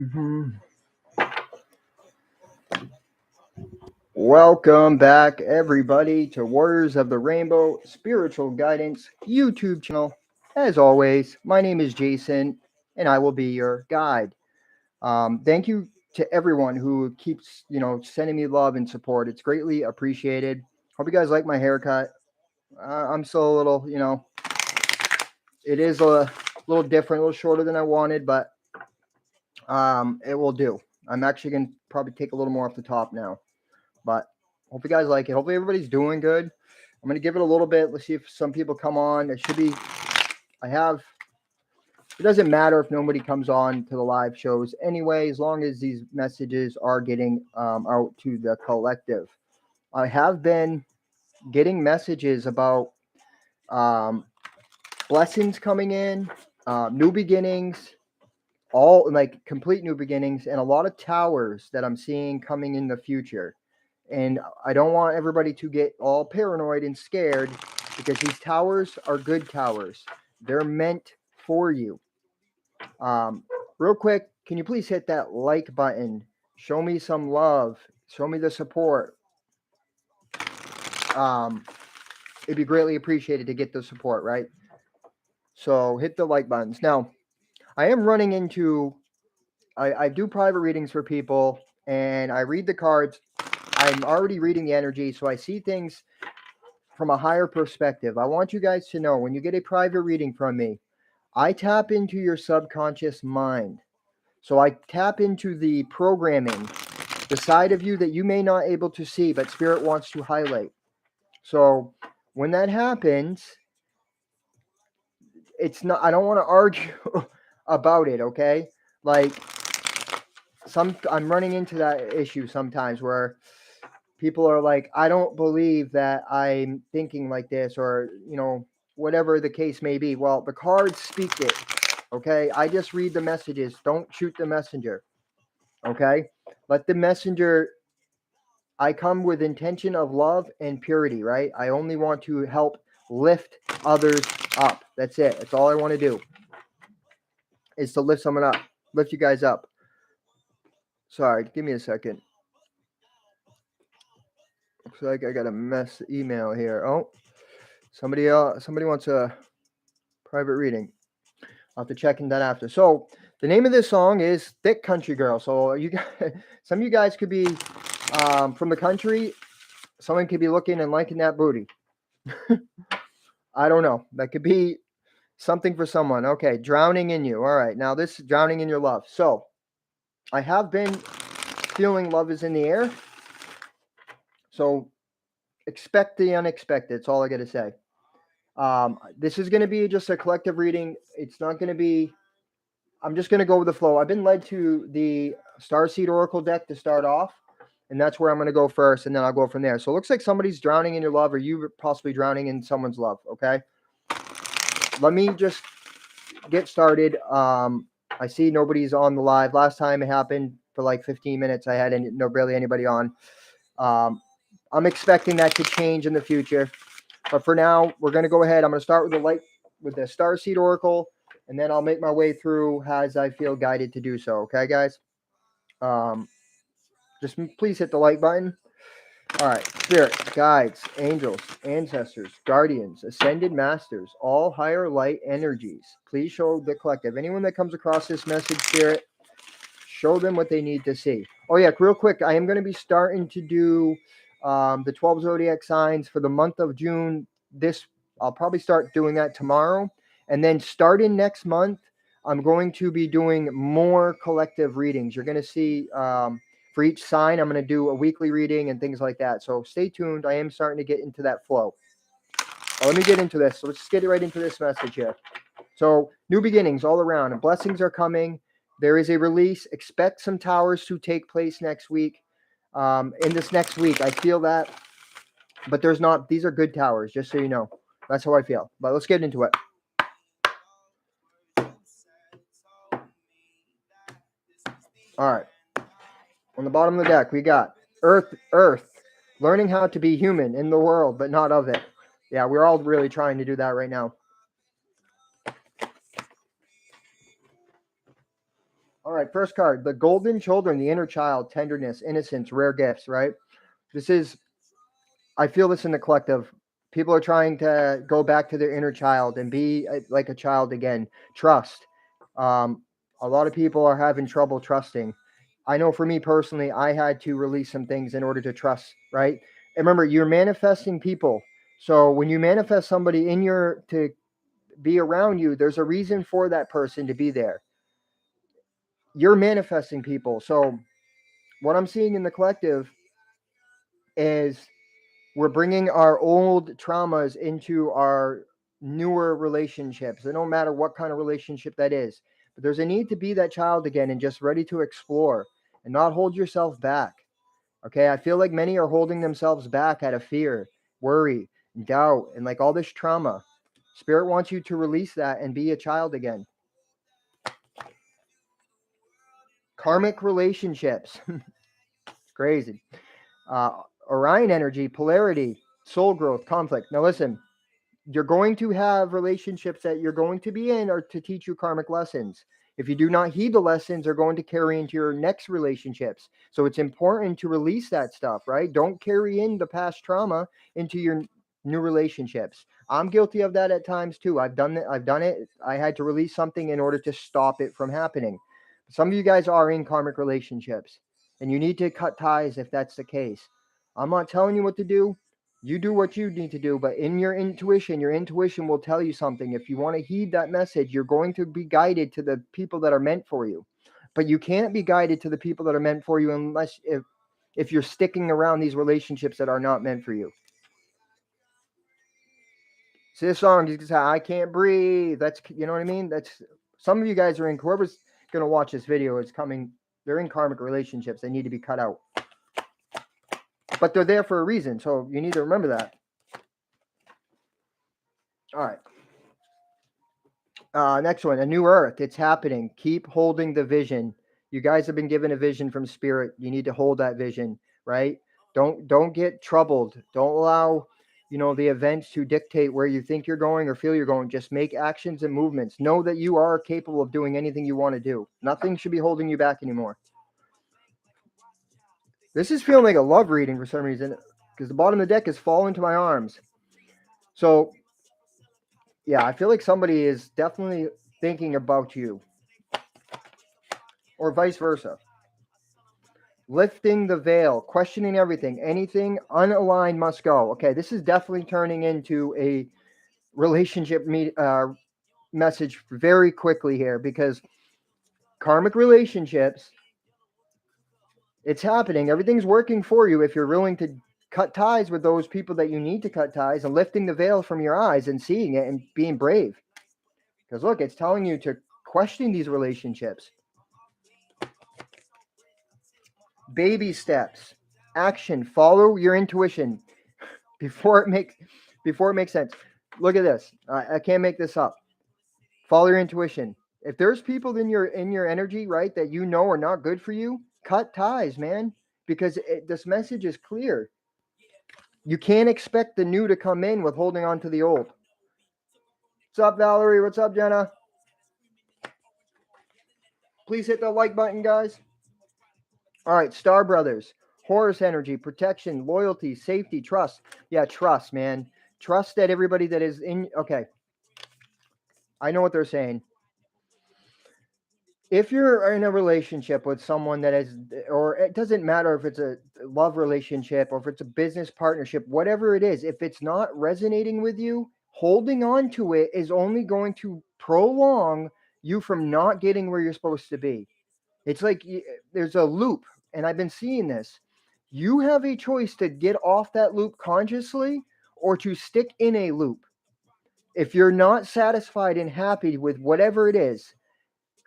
Mhm. Welcome back, everybody, to Warriors of the Rainbow Spiritual Guidance YouTube channel. As always, my name is Jason, and I will be your guide. Thank you to everyone who keeps, sending me love and support. It's greatly appreciated. Hope you guys like my haircut. I'm still a little, it is a little different, a little shorter than I wanted, but it will do. I'm actually going to probably take a little more off the top now. But hope you guys like it. Hopefully everybody's doing good. I'm going to give it a little bit. Let's see if some people come on. It doesn't matter if nobody comes on to the live shows anyway, as long as these messages are getting out to the collective. I have been getting messages about blessings coming in, new beginnings, all like complete new beginnings, and a lot of towers that I'm seeing coming in the future. And I don't want everybody to get all paranoid and scared, because these towers are good towers. They're meant for you. Real quick, can you please hit that like button? Show me some love. Show me the support. It'd be greatly appreciated to get the support, right? So hit the like buttons. Now, I am running into, I do private readings for people, and I read the cards. I'm already reading the energy, so I see things from a higher perspective. I want you guys to know, when you get a private reading from me, I tap into your subconscious mind. So I tap into the programming, the side of you that you may not able to see, but Spirit wants to highlight. So when that happens, it's not, I don't want to argue about it, okay? Like I'm running into that issue sometimes where people are like, I don't believe that I'm thinking like this, or, whatever the case may be. Well, the cards speak it, okay? I just read the messages. Don't shoot the messenger, okay? Let the messenger, I come with intention of love and purity, right? I only want to help lift others up. That's it. That's all I want to do, is to lift someone up, lift you guys up. Sorry, give me a second. Looks like I got a email here. Oh, somebody wants a private reading. I'll have to check into that after. So the name of this song is Thick Country Girl. So you guys, some of you guys could be from the country. Someone could be looking and liking that booty. I don't know. That could be something for someone. Okay, drowning in you. All right, now this is drowning in your love. So I have been feeling love is in the air. So expect the unexpected. That's all I got to say. This is going to be just a collective reading. It's not going to be, I'm just going to go with the flow. I've been led to the Starseed Oracle deck to start off, and that's where I'm going to go first, and then I'll go from there. So it looks like somebody's drowning in your love, or you possibly drowning in someone's love, okay? Let me just get started. I see nobody's on the live. Last time it happened for like 15 minutes. I had barely anybody on. I'm expecting that to change in the future. But for now, we're going to go ahead. I'm going to start with the Starseed Oracle, and then I'll make my way through as I feel guided to do so. Okay, guys? Just please hit the like button. All right. Spirit, guides, angels, ancestors, guardians, ascended masters, all higher light energies, please show the collective. Anyone that comes across this message, Spirit, show them what they need to see. Oh, yeah. Real quick, I am going to be starting to do the 12 zodiac signs for the month of June. I'll probably start doing that tomorrow, and then starting next month, I'm going to be doing more collective readings. You're going to see for each sign, I'm going to do a weekly reading and things like that. So stay tuned. I am starting to get into that flow. Let me get into this. So let's just get right into this message here. So new beginnings all around, and blessings are coming. There is a release. Expect some towers to take place next week. In this next week, I feel that, but there's not. These are good towers, just so you know. That's how I feel. But let's get into it. All right. On the bottom of the deck, we got Earth, learning how to be human in the world, but not of it. Yeah, we're all really trying to do that right now. All right. right, first card, the golden children, the inner child, tenderness, innocence, rare gifts, right? I feel this in the collective. People are trying to go back to their inner child and be like a child again. Trust. A lot of people are having trouble trusting. I know for me personally, I had to release some things in order to trust, right? And remember, you're manifesting people. So when you manifest somebody to be around you, there's a reason for that person to be there. You're manifesting people. So what I'm seeing in the collective is we're bringing our old traumas into our newer relationships. It don't matter what kind of relationship that is, but there's a need to be that child again and just ready to explore and not hold yourself back. Okay, I feel like many are holding themselves back out of fear, worry, doubt, and like all this trauma. Spirit wants you to release that and be a child again. Karmic relationships. It's crazy. Orion energy, polarity, soul growth, conflict. Now listen, you're going to have relationships that you're going to be in or to teach you karmic lessons. If you do not heed the lessons, they're going to carry into your next relationships. So it's important to release that stuff, right? Don't carry in the past trauma into your new relationships. I'm guilty of that at times too. I've done it. I had to release something in order to stop it from happening. Some of you guys are in karmic relationships and you need to cut ties if that's the case. I'm not telling you what to do. You do what you need to do, but in your intuition will tell you something. If you want to heed that message, you're going to be guided to the people that are meant for you. But you can't be guided to the people that are meant for you unless if you're sticking around these relationships that are not meant for you. See this song, you can say, I can't breathe. That's, you know what I mean? That's, some of you guys are in, whoever's going to watch this video is coming, they're in karmic relationships. They need to be cut out. But they're there for a reason, so you need to remember that. All right. Next one, a new earth. It's happening. Keep holding the vision. You guys have been given a vision from spirit. You need to hold that vision, right? Don't get troubled. Don't allow, the events to dictate where you think you're going or feel you're going. Just make actions and movements. Know that you are capable of doing anything you want to do. Nothing should be holding you back anymore. This is feeling like a love reading for some reason because the bottom of the deck is fall into my arms. So yeah, I feel like somebody is definitely thinking about you or vice versa. Lifting the veil, questioning everything, anything unaligned must go. Okay, this is definitely turning into a relationship message very quickly here because karmic relationships, it's happening. Everything's working for you if you're willing to cut ties with those people that you need to cut ties and lifting the veil from your eyes and seeing it and being brave. Because look, it's telling you to question these relationships. Baby steps, action, follow your intuition before it makes sense. Look at this. I can't make this up. Follow your intuition. If there's people in your energy, right, that you know are not good for you, cut ties, man, because this message is clear. You can't expect the new to come in with holding on to the old. What's up, Valerie? What's up, Jenna? Please hit the like button, guys. All right, Star Brothers. Horus energy, protection, loyalty, safety, trust. Yeah, trust, man. Trust that everybody that is in. Okay. I know what they're saying. If you're in a relationship with someone that is, or it doesn't matter if it's a love relationship or if it's a business partnership, whatever it is, if it's not resonating with you, holding on to it is only going to prolong you from not getting where you're supposed to be. It's like there's a loop, and I've been seeing this. You have a choice to get off that loop consciously or to stick in a loop. If you're not satisfied and happy with whatever it is,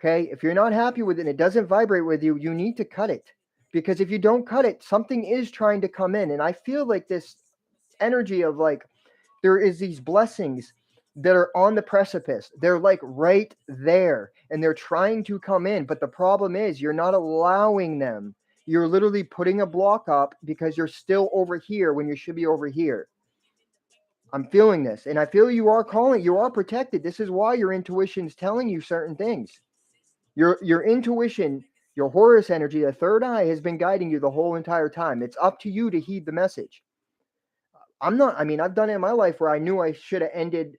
okay, if you're not happy with it and it doesn't vibrate with you, you need to cut it. Because if you don't cut it, something is trying to come in. And I feel like this energy of like, there is these blessings that are on the precipice. They're like right there and they're trying to come in. But the problem is you're not allowing them. You're literally putting a block up because you're still over here when you should be over here. I'm feeling this. And I feel you are protected. This is why your intuition is telling you certain things. Your intuition Your Horus energy, the third eye, has been guiding you the whole entire time. It's up to you to heed the message. I've done it in my life where I knew I should have ended,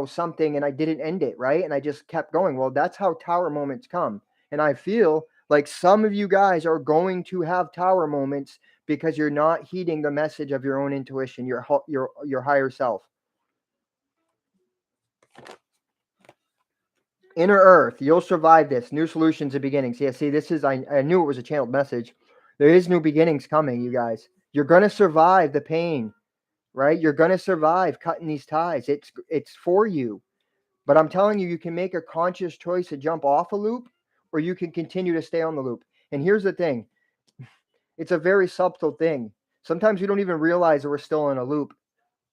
something, and I didn't end it, right? And I just kept going. Well, that's how tower moments come. And I feel like some of you guys are going to have tower moments because you're not heeding the message of your own intuition, your higher self. Inner Earth, you'll survive this. New solutions and beginnings. Yeah, see, I knew it was a channeled message. There is new beginnings coming, you guys. You're going to survive the pain, right? You're going to survive cutting these ties. It's for you. But I'm telling you, you can make a conscious choice to jump off a loop, or you can continue to stay on the loop. And here's the thing. It's a very subtle thing. Sometimes we don't even realize that we're still in a loop.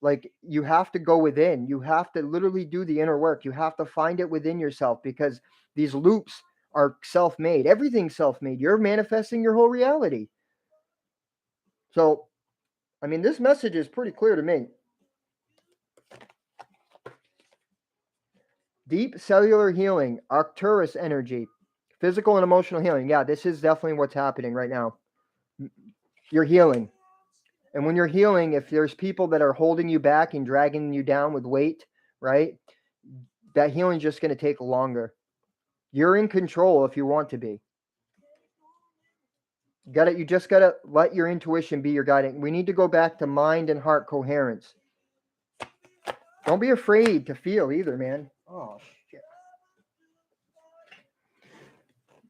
Like, you have to go within. You have to literally do the inner work. You have to find it within yourself, because these loops are self-made. Everything's self-made. You're manifesting your whole reality. So, this message is pretty clear to me. Deep cellular healing, Arcturus energy, physical and emotional healing. Yeah, this is definitely what's happening right now. You're healing. And when you're healing, if there's people that are holding you back and dragging you down with weight, right? That healing is just going to take longer. You're in control if you want to be. You just got to let your intuition be your guiding. We need to go back to mind and heart coherence. Don't be afraid to feel either, man. Oh, shit.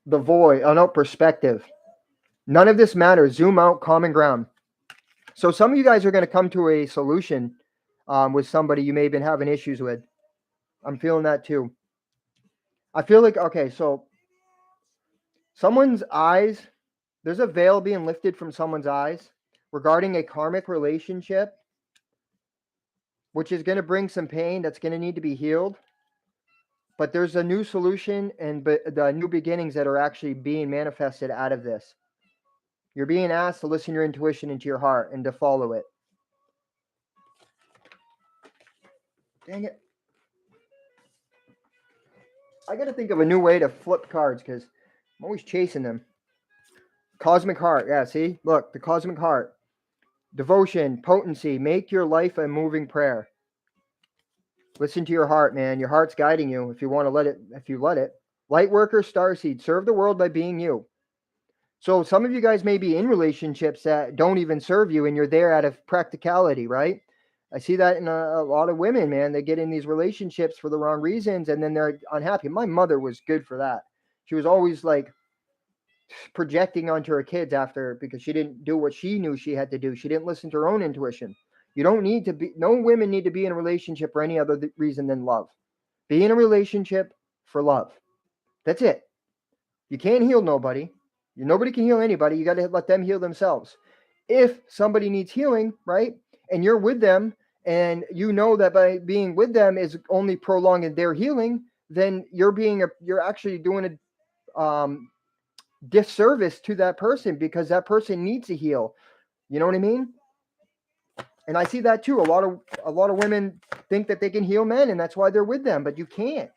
The void. Oh, no, perspective. None of this matters. Zoom out, common ground. So some of you guys are going to come to a solution with somebody you may have been having issues with. I'm feeling that too. I feel like, okay, so someone's eyes, there's a veil being lifted from someone's eyes regarding a karmic relationship, which is going to bring some pain that's going to need to be healed. But there's a new solution and the new beginnings that are actually being manifested out of this. You're being asked to listen to your intuition into your heart and to follow it. Dang it. I got to think of a new way to flip cards because I'm always chasing them. Cosmic heart. Yeah, see? Look, the cosmic heart. Devotion, potency. Make your life a moving prayer. Listen to your heart, man. Your heart's guiding you if you want to let it. Light worker, starseed. Serve the world by being you. So some of you guys may be in relationships that don't even serve you, and you're there out of practicality, right? I see that in a lot of women, man. They get in these relationships for the wrong reasons, and then they're unhappy. My mother was good for that. She was always like projecting onto her kids because she didn't do what she knew she had to do. She didn't listen to her own intuition. No women need to be in a relationship for any other reason than love. Be in a relationship for love. That's it. You can't heal nobody. Nobody can heal anybody. You got to let them heal themselves. If somebody needs healing, right, and you're with them, and you know that by being with them is only prolonging their healing, then you're actually doing a disservice to that person, because that person needs to heal. You know what I mean? And I see that too. A lot of women think that they can heal men, and that's why they're with them, but you can't.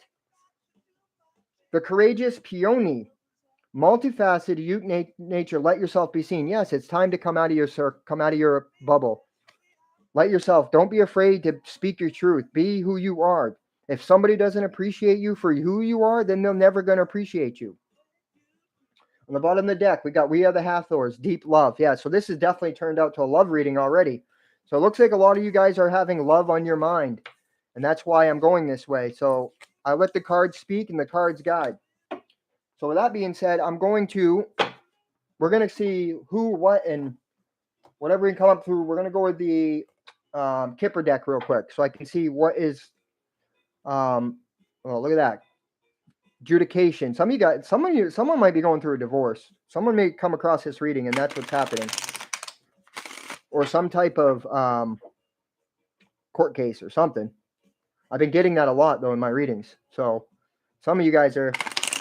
The courageous peony. Multifaceted, unique nature. Let yourself be seen. Yes, it's time to come out of your bubble. Let yourself. Don't be afraid to speak your truth. Be who you are. If somebody doesn't appreciate you for who you are, then they're never going to appreciate you. On the bottom of the deck, we are the Hathors. Deep love. Yeah, so this has definitely turned out to a love reading already. So it looks like a lot of you guys are having love on your mind, and that's why I'm going this way. So I let the cards speak and the cards guide. So with that being said, we're going to see who, what, and whatever we can come up through. We're going to go with the Kipper deck real quick so I can see what is, look at that. Adjudication. Someone might be going through a divorce. Someone may come across this reading and that's what's happening. Or some type of court case or something. I've been getting that a lot though in my readings. So some of you guys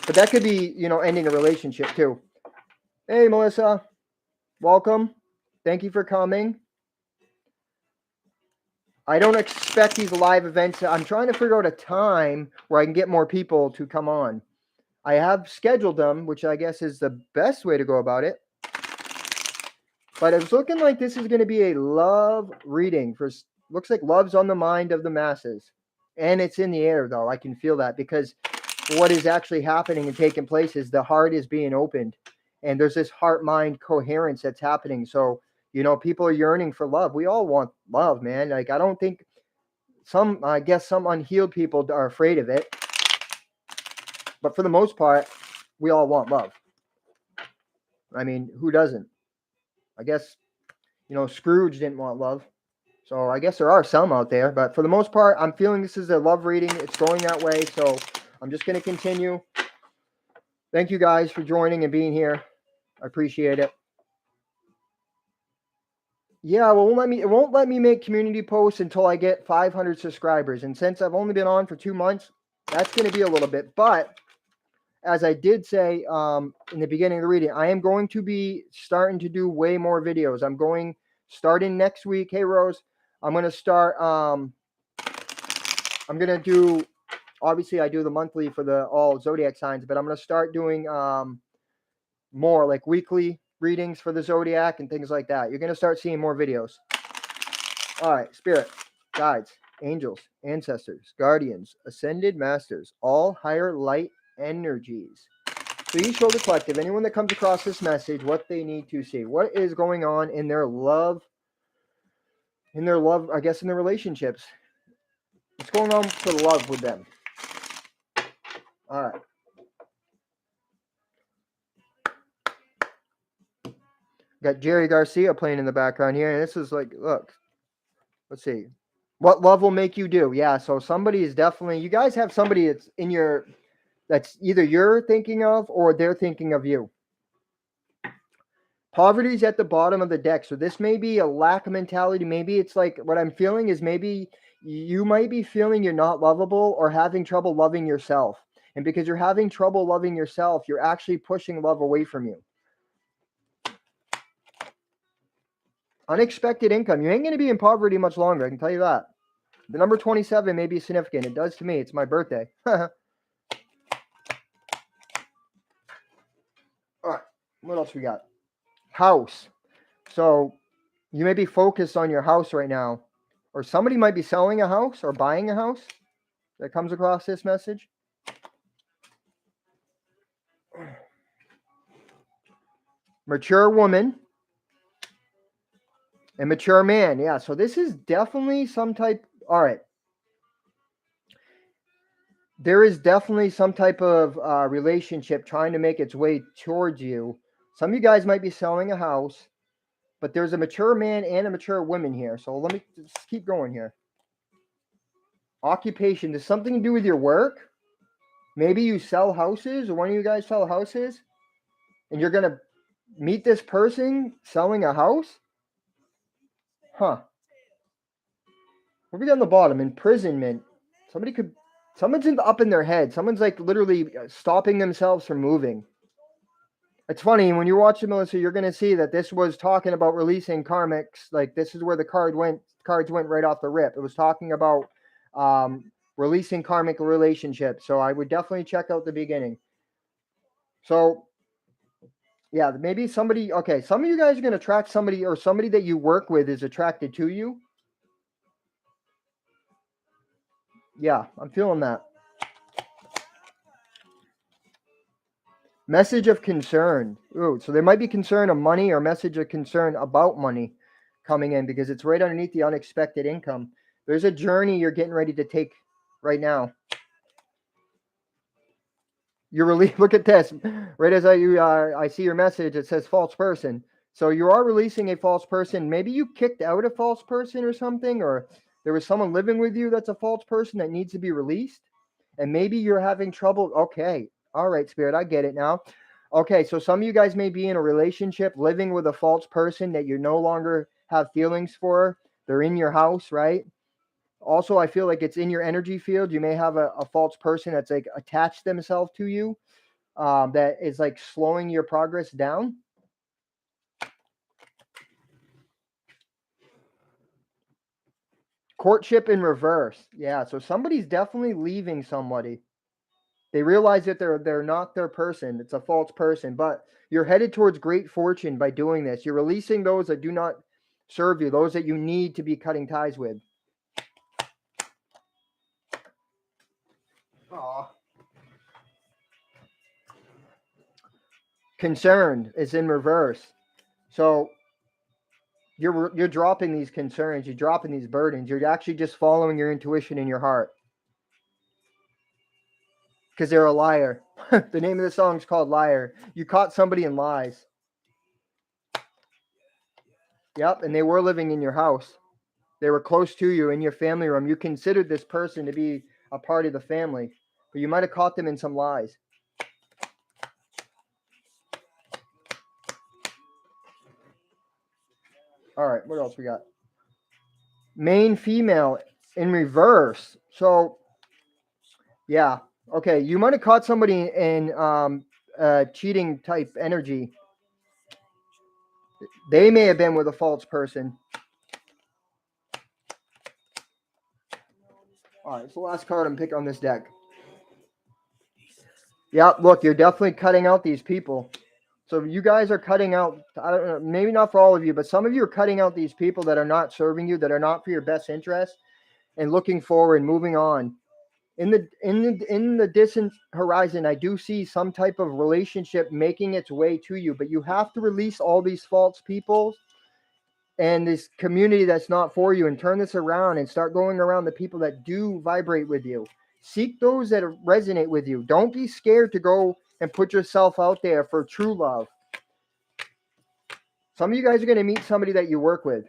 but that could be, ending a relationship too. Hey, Melissa. Welcome. Thank you for coming. I don't expect these live events. I'm trying to figure out a time where I can get more people to come on. I have scheduled them, which I guess is the best way to go about it. But it's looking like this is going to be a love reading. Looks like love's on the mind of the masses. And it's in the air, though. I can feel that, because what is actually happening and taking place is the heart is being opened. And there's this heart-mind coherence that's happening. So, people are yearning for love. We all want love, man. Like, I don't think I guess some unhealed people are afraid of it. But for the most part, we all want love. I mean, who doesn't? I guess, Scrooge didn't want love. So I guess there are some out there, but for the most part, I'm feeling this is a love reading. It's going that way. So I'm just going to continue. Thank you guys for joining and being here. I appreciate it. Yeah, well, it won't let me make community posts until I get 500 subscribers. And since I've only been on for 2 months, that's going to be a little bit. But as I did say in the beginning of the reading, I am going to be starting to do way more videos. Starting next week. Hey, Rose, I'm going to start. I'm going to do, obviously, I do the monthly for all zodiac signs, but I'm going to start doing more like weekly readings for the zodiac and things like that. You're going to start seeing more videos. All right, spirit, guides, angels, ancestors, guardians, ascended masters, all higher light energies. Please show the collective, anyone that comes across this message, what they need to see. What is going on in their love, I guess, in their relationships. What's going on for love with them? All right. Got Jerry Garcia playing in the background here. And this is like, look, let's see. What love will make you do? Yeah, so somebody is definitely, you guys have somebody that's either you're thinking of or they're thinking of you. Poverty is at the bottom of the deck. So this may be a lack of mentality. Maybe it's like, what I'm feeling is maybe you might be feeling you're not lovable or having trouble loving yourself. And because you're having trouble loving yourself, you're actually pushing love away from you. Unexpected income. You ain't going to be in poverty much longer. I can tell you that. The number 27 may be significant. It does to me. It's my birthday. All right. What else we got? House. So you may be focused on your house right now. Or somebody might be selling a house or buying a house that comes across this message. Mature woman. And mature man. Yeah. So this is definitely some type. All right. There is definitely some type of relationship trying to make its way towards you. Some of you guys might be selling a house, but there's a mature man and a mature woman here. So let me just keep going here. Occupation. Does something to do with your work? Maybe you sell houses, or one of you guys sell houses, and you're going to meet this person selling a house? Huh. What we got on the bottom? Imprisonment. Someone's up in their head. Someone's like literally stopping themselves from moving. It's funny, when you watch it, Melissa, you're going to see that this was talking about releasing karmics. Like, this is where the cards went right off the rip. It was talking about releasing karmic relationships. So I would definitely check out the beginning. So, yeah, maybe somebody, okay, some of you guys are going to attract somebody, or somebody that you work with is attracted to you. Yeah, I'm feeling that. Message of concern. Ooh, so there might be concern of money or message of concern about money coming in, because it's right underneath the unexpected income. There's a journey you're getting ready to take right now. You're really, look at this. Right as I see your message, it says false person. So you are releasing a false person. Maybe you kicked out a false person or something, or there was someone living with you that's a false person that needs to be released. And maybe you're having trouble. Okay. All right, Spirit, I get it now. Okay, so some of you guys may be in a relationship living with a false person that you no longer have feelings for. They're in your house, right? Also, I feel like it's in your energy field. You may have a false person that's like attached themselves to you, that is like slowing your progress down. Courtship in reverse. Yeah, so somebody's definitely leaving somebody. They realize that they're not their person. It's a false person, but you're headed towards great fortune by doing this. You're releasing those that do not serve you, those that you need to be cutting ties with. Aww. Concerned is in reverse. So you're dropping these concerns, you're dropping these burdens. You're actually just following your intuition in your heart. Because they're a liar. The name of the song is called Liar. You caught somebody in lies. Yep, and they were living in your house. They were close to you in your family room. You considered this person to be a part of the family, but you might have caught them in some lies. All right, what else we got? Main female in reverse. So, yeah. Okay, you might have caught somebody in cheating type energy. They may have been with a false person. All right, it's the last card I'm picking on this deck. Yep, look, you're definitely cutting out these people. So you guys are cutting out, I don't know, maybe not for all of you, but some of you are cutting out these people that are not serving you, that are not for your best interest, and looking forward, moving on. In the distant horizon, I do see some type of relationship making its way to you, but you have to release all these false people and this community that's not for you, and turn this around and start going around the people that do vibrate with you. Seek those that resonate with you. Don't be scared to go and put yourself out there for true love. Some of you guys are going to meet somebody that you work with.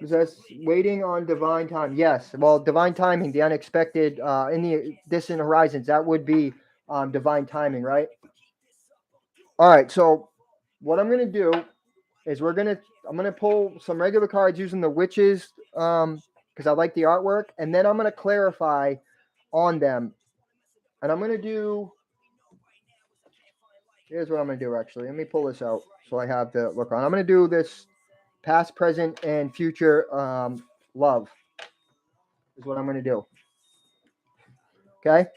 Just waiting on divine time. Yes. Well, divine timing, the unexpected, in the distant horizons, that would be divine timing, right? All right. So what I'm going to do is I'm going to pull some regular cards using the witches, because I like the artwork, and then I'm going to clarify on them. And I'm going to do, here's what I'm going to do actually. Let me pull this out so I have the look on. I'm going to do this past, present, and future love is what I'm going to do. Okay?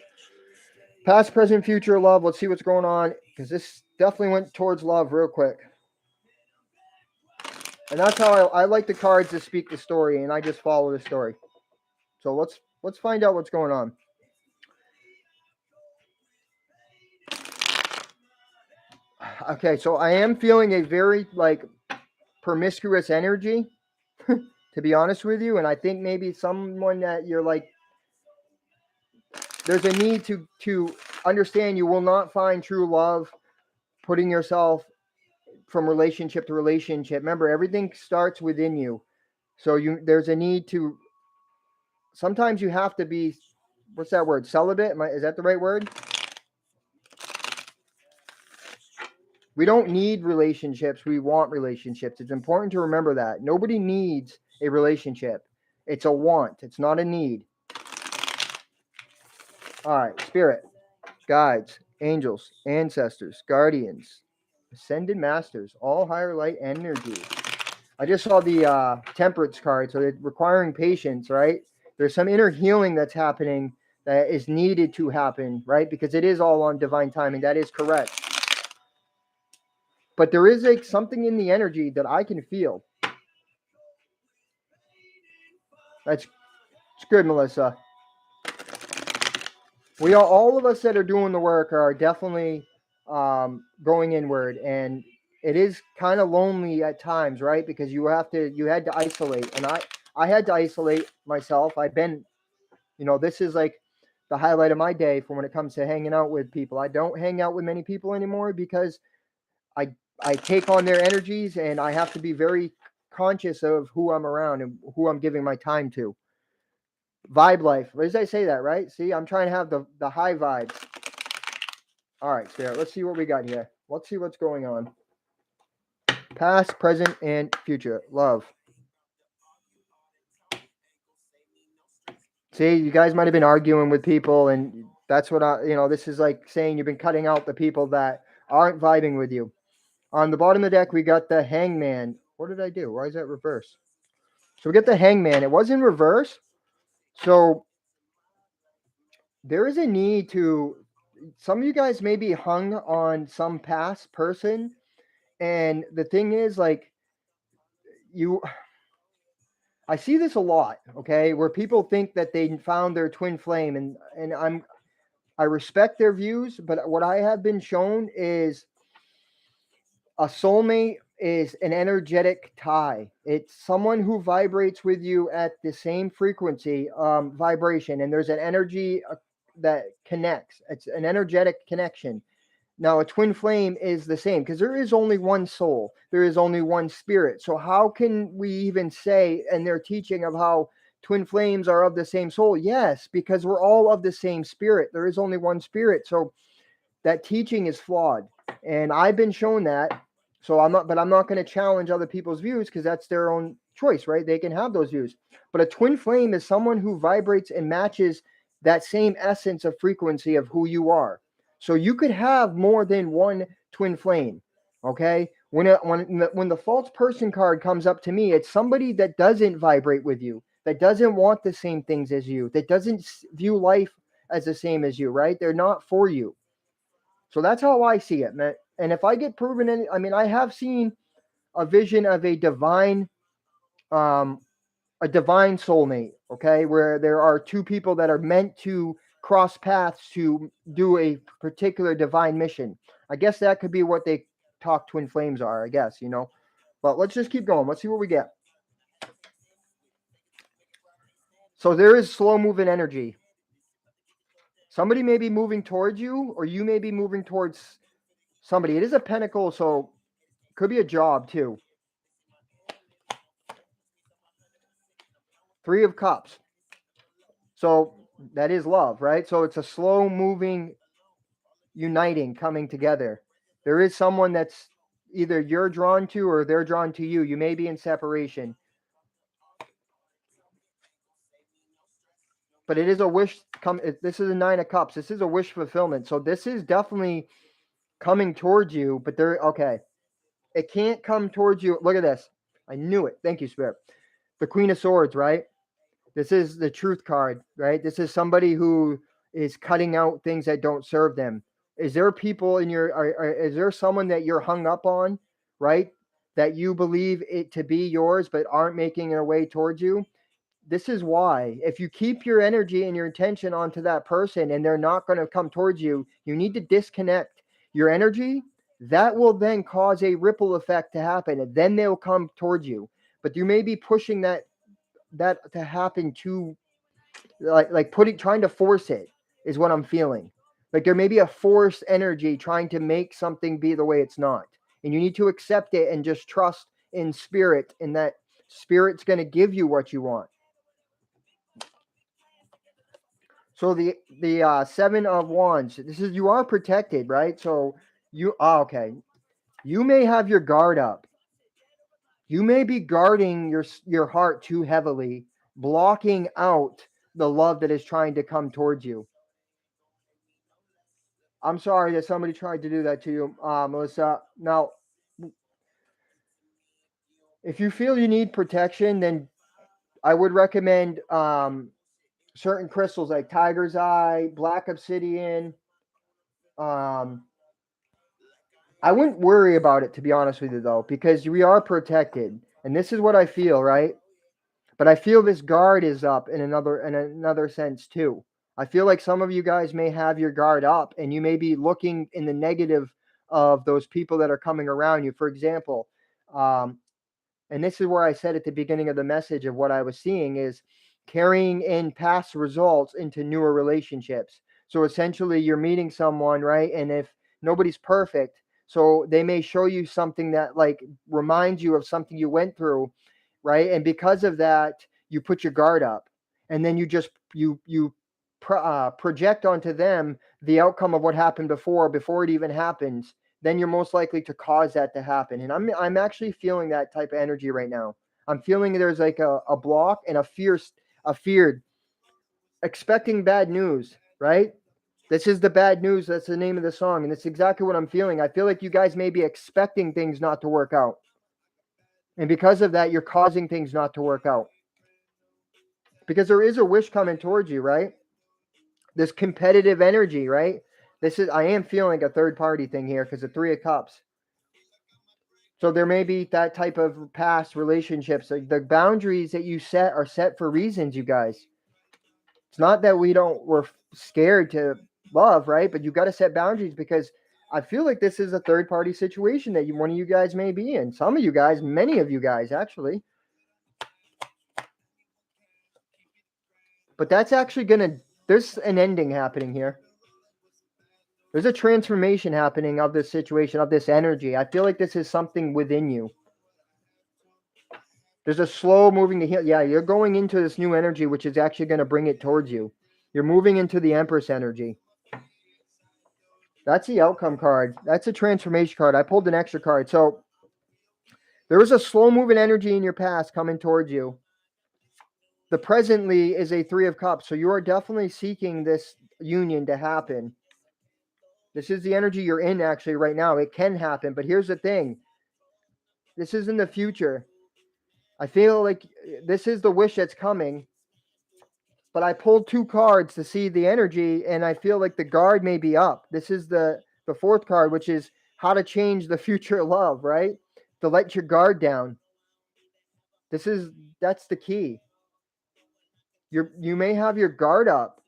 Past, present, future love. Let's see what's going on, because this definitely went towards love real quick. And that's how I like the cards to speak the story, and I just follow the story. So let's find out what's going on. Okay, so I am feeling a very promiscuous energy, to be honest with you, and I think maybe someone that you're like, there's a need to understand you will not find true love putting yourself from relationship to relationship. Remember, everything starts within you. So there's a need to, sometimes you have to be, what's that word? Celibate? Is that the right word? We don't need relationships. We want relationships. It's important to remember that. Nobody needs a relationship. It's a want. It's not a need. All right. Spirit, guides, angels, ancestors, guardians, ascended masters, all higher light energy. I just saw the temperance card. So they're requiring patience, right? There's some inner healing that's happening that is needed to happen, right? Because it is all on divine timing. That is correct. But there is something in the energy that I can feel. It's good, Melissa. We are, all of us that are doing the work are definitely going inward, and it is kind of lonely at times, right? Because you had to isolate, and I had to isolate myself. I've been, this is like the highlight of my day for when it comes to hanging out with people. I don't hang out with many people anymore because I take on their energies, and I have to be very conscious of who I'm around and who I'm giving my time to. Vibe life. What did I say that, right? See, I'm trying to have the high vibes. All right, Spirit. Let's see what we got here. Let's see what's going on. Past, present, and future. Love. See, you guys might have been arguing with people, and that's what this is like saying you've been cutting out the people that aren't vibing with you. On the bottom of the deck, we got the Hangman. What did I do? Why is that reverse? So we get the Hangman. It was in reverse. So there is a need to, some of you guys may be hung on some past person. And the thing is, like, I see this a lot, okay, where people think that they found their twin flame, and I respect their views, but what I have been shown is a soulmate is an energetic tie. It's someone who vibrates with you at the same frequency, vibration, and there's an energy that connects. It's an energetic connection. Now, a twin flame is the same because there is only one soul, there is only one spirit. So, how can we even say, and their teaching of how twin flames are of the same soul? Yes, because we're all of the same spirit. There is only one spirit. So, that teaching is flawed. And I've been shown that. So, I'm not going to challenge other people's views because that's their own choice, right? They can have those views. But a twin flame is someone who vibrates and matches that same essence of frequency of who you are. So you could have more than one twin flame. Okay. When the false person card comes up to me, it's somebody that doesn't vibrate with you, that doesn't want the same things as you, that doesn't view life as the same as you, right? They're not for you. So that's how I see it, man. And if I get proven any, I mean, I have seen a vision of um, a divine soulmate, okay, where there are two people that are meant to cross paths to do a particular divine mission. I guess that could be what they talk twin flames are, I guess, you know. But let's just keep going. Let's see what we get. So there is slow moving energy. Somebody may be moving towards you, or you may be moving towards somebody. It is a pentacle, so could be a job too. Three of Cups. So that is love, right? So it's a slow moving, uniting, coming together. There is someone that's either you're drawn to or they're drawn to you. You may be in separation. But it is a wish this is a 9 of Cups. This is a wish fulfillment. So this is definitely coming towards you, but okay. It can't come towards you. Look at this. I knew it. Thank you, Spirit. The Queen of Swords, right? This is the truth card, right? This is somebody who is cutting out things that don't serve them. Is there people in is there someone that you're hung up on, right? That you believe it to be yours, but aren't making their way towards you? This is why. If you keep your energy and your intention onto that person and they're not going to come towards you, you need to disconnect your energy. That will then cause a ripple effect to happen, and then they'll come towards you. But you may be pushing that to happen too, like trying to force it is what I'm feeling. Like there may be a forced energy trying to make something be the way it's not, and you need to accept it and just trust in spirit, and that spirit's going to give you what you want. So the 7 of Wands, this is, you are protected, right? So okay, you may have your guard up. You may be guarding your heart too heavily, blocking out the love that is trying to come towards you. I'm sorry that somebody tried to do that to you, Melissa. Now, if you feel you need protection, then I would recommend certain crystals like Tiger's Eye, Black Obsidian. I wouldn't worry about it, to be honest with you, though, because we are protected, and this is what I feel, right? But I feel this guard is up in another sense too. I feel like some of you guys may have your guard up, and you may be looking in the negative of those people that are coming around you. For example, um, and this is where I said at the beginning of the message of what I was seeing is carrying in past results into newer relationships. So essentially, you're meeting someone, right? And if nobody's perfect, so they may show you something that like reminds you of something you went through, right? And because of that, you put your guard up, and then you just project onto them the outcome of what happened before it even happens. Then you're most likely to cause that to happen. And I'm actually feeling that type of energy right now. I'm feeling there's like a block and a feared, expecting bad news, right? This is the bad news. That's the name of the song. And it's exactly what I'm feeling. I feel like you guys may be expecting things not to work out. And because of that, you're causing things not to work out. Because there is a wish coming towards you, right? This competitive energy, right? I am feeling a third party thing here because the Three of Cups. So there may be that type of past relationships. Like the boundaries that you set are set for reasons, you guys. It's not that we're scared to love, right? But you got to set boundaries because I feel like this is a third party situation that one of you guys may be in. Some of you guys, many of you guys, actually. But that's actually there's an ending happening here. There's a transformation happening of this situation, of this energy. I feel like this is something within you. There's a slow moving to heal. Yeah, you're going into this new energy, which is actually going to bring it towards you. You're moving into the Empress energy. That's the outcome card. That's a transformation card. I pulled an extra card. So there was a slow moving energy in your past coming towards you. The presently is a Three of Cups. So you are definitely seeking this union to happen. This is the energy you're in actually right now. It can happen. But here's the thing. This is in the future. I feel like this is the wish that's coming. But I pulled two cards to see the energy, and I feel like the guard may be up. This is the fourth card, which is how to change the future love, right? To let your guard down. That's the key. You may have your guard up.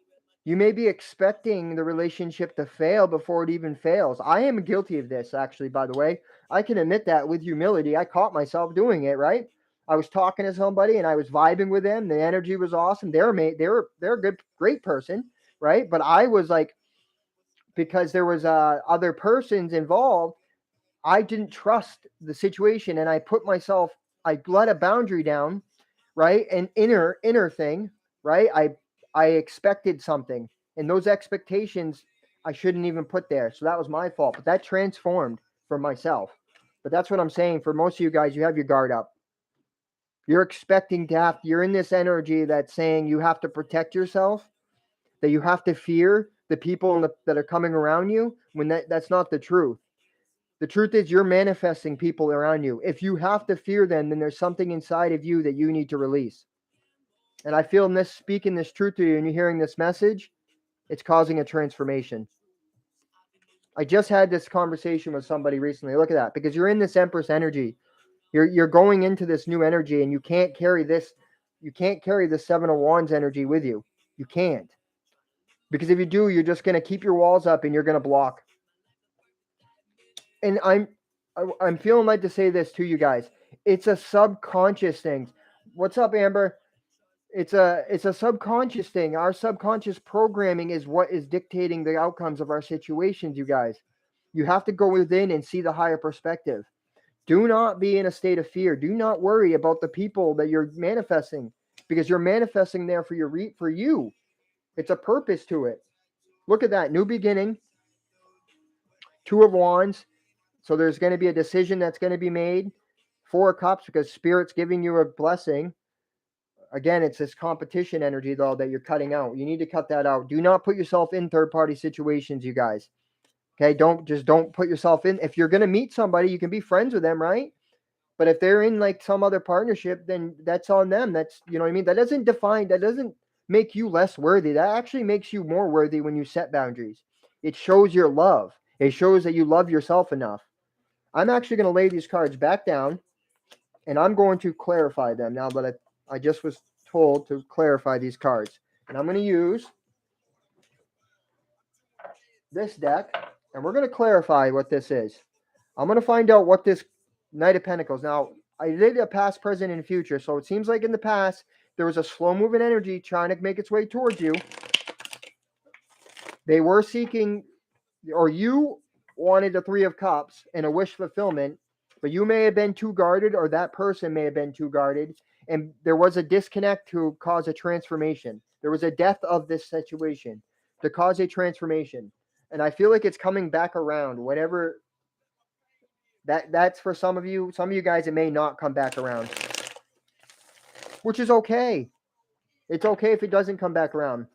You may be expecting the relationship to fail before it even fails. I am guilty of this, actually, by the way. I can admit that with humility. I caught myself doing it, right? I was talking to somebody and I was vibing with them. The energy was awesome. They're a good, great person, right? But I was like, because there was other persons involved, I didn't trust the situation, and I let a boundary down, right? An inner thing, right? I expected something, and those expectations I shouldn't even put there. So that was my fault. But that transformed for myself. But that's what I'm saying. For most of you guys, you have your guard up. You're expecting you're in this energy that's saying you have to protect yourself, that you have to fear the people that are coming around you, when that's not the truth. The truth is you're manifesting people around you. If you have to fear them, then there's something inside of you that you need to release. And I feel speaking this truth to you and you're hearing this message, it's causing a transformation. I just had this conversation with somebody recently. Look at that. Because you're in this Empress energy. You're going into this new energy, and you can't carry the Seven of Wands energy with you. You can't. Because if you do, you're just going to keep your walls up and you're going to block. And I'm feeling like to say this to you guys. It's a subconscious thing. What's up, Amber? It's a subconscious thing. Our subconscious programming is what is dictating the outcomes of our situations, you guys. You have to go within and see the higher perspective. Do not be in a state of fear. Do not worry about the people that you're manifesting, because you're manifesting there for you. It's a purpose to it. Look at that. New beginning. Two of Wands. So there's going to be a decision that's going to be made. Four of Cups, because Spirit's giving you a blessing. Again, it's this competition energy, though, that you're cutting out. You need to cut that out. Do not put yourself in third-party situations, you guys. Okay, don't put yourself in. If you're going to meet somebody, you can be friends with them, right? But if they're in like some other partnership, then that's on them. That's, you know what I mean? That doesn't make you less worthy. That actually makes you more worthy when you set boundaries. It shows your love. It shows that you love yourself enough. I'm actually going to lay these cards back down, and I'm going to clarify them now that I just was told to clarify these cards. And I'm going to use this deck, and we're going to clarify what this is. I'm going to find out what this Knight of Pentacles. Now, I did a past, present, and future, so it seems like in the past, there was a slow-moving energy trying to make its way towards you. They were seeking, or you wanted a Three of Cups and a wish fulfillment, but you may have been too guarded, or that person may have been too guarded, and there was a disconnect to cause a transformation. There was a death of this situation to cause a transformation. And I feel like it's coming back around. Whatever that's for some of you. Some of you guys, it may not come back around, which is okay. It's okay if it doesn't come back around.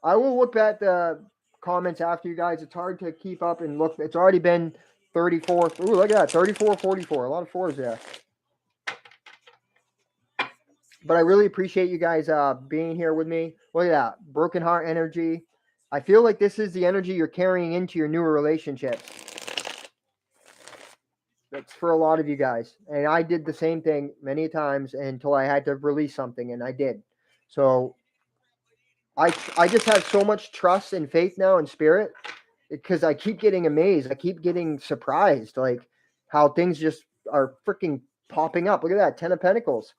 I will look at the comments after, you guys. It's hard to keep up and look. It's already been 34. Ooh, look at that. 34, 44. A lot of fours there. But I really appreciate you guys being here with me. Look at that. Broken heart energy. I feel like this is the energy you're carrying into your newer relationships. That's for a lot of you guys. And I did the same thing many times until I had to release something, and I did. So I just have so much trust and faith now in spirit because I keep getting amazed. I keep getting surprised, like how things just are freaking popping up. Look at that, 10 of Pentacles.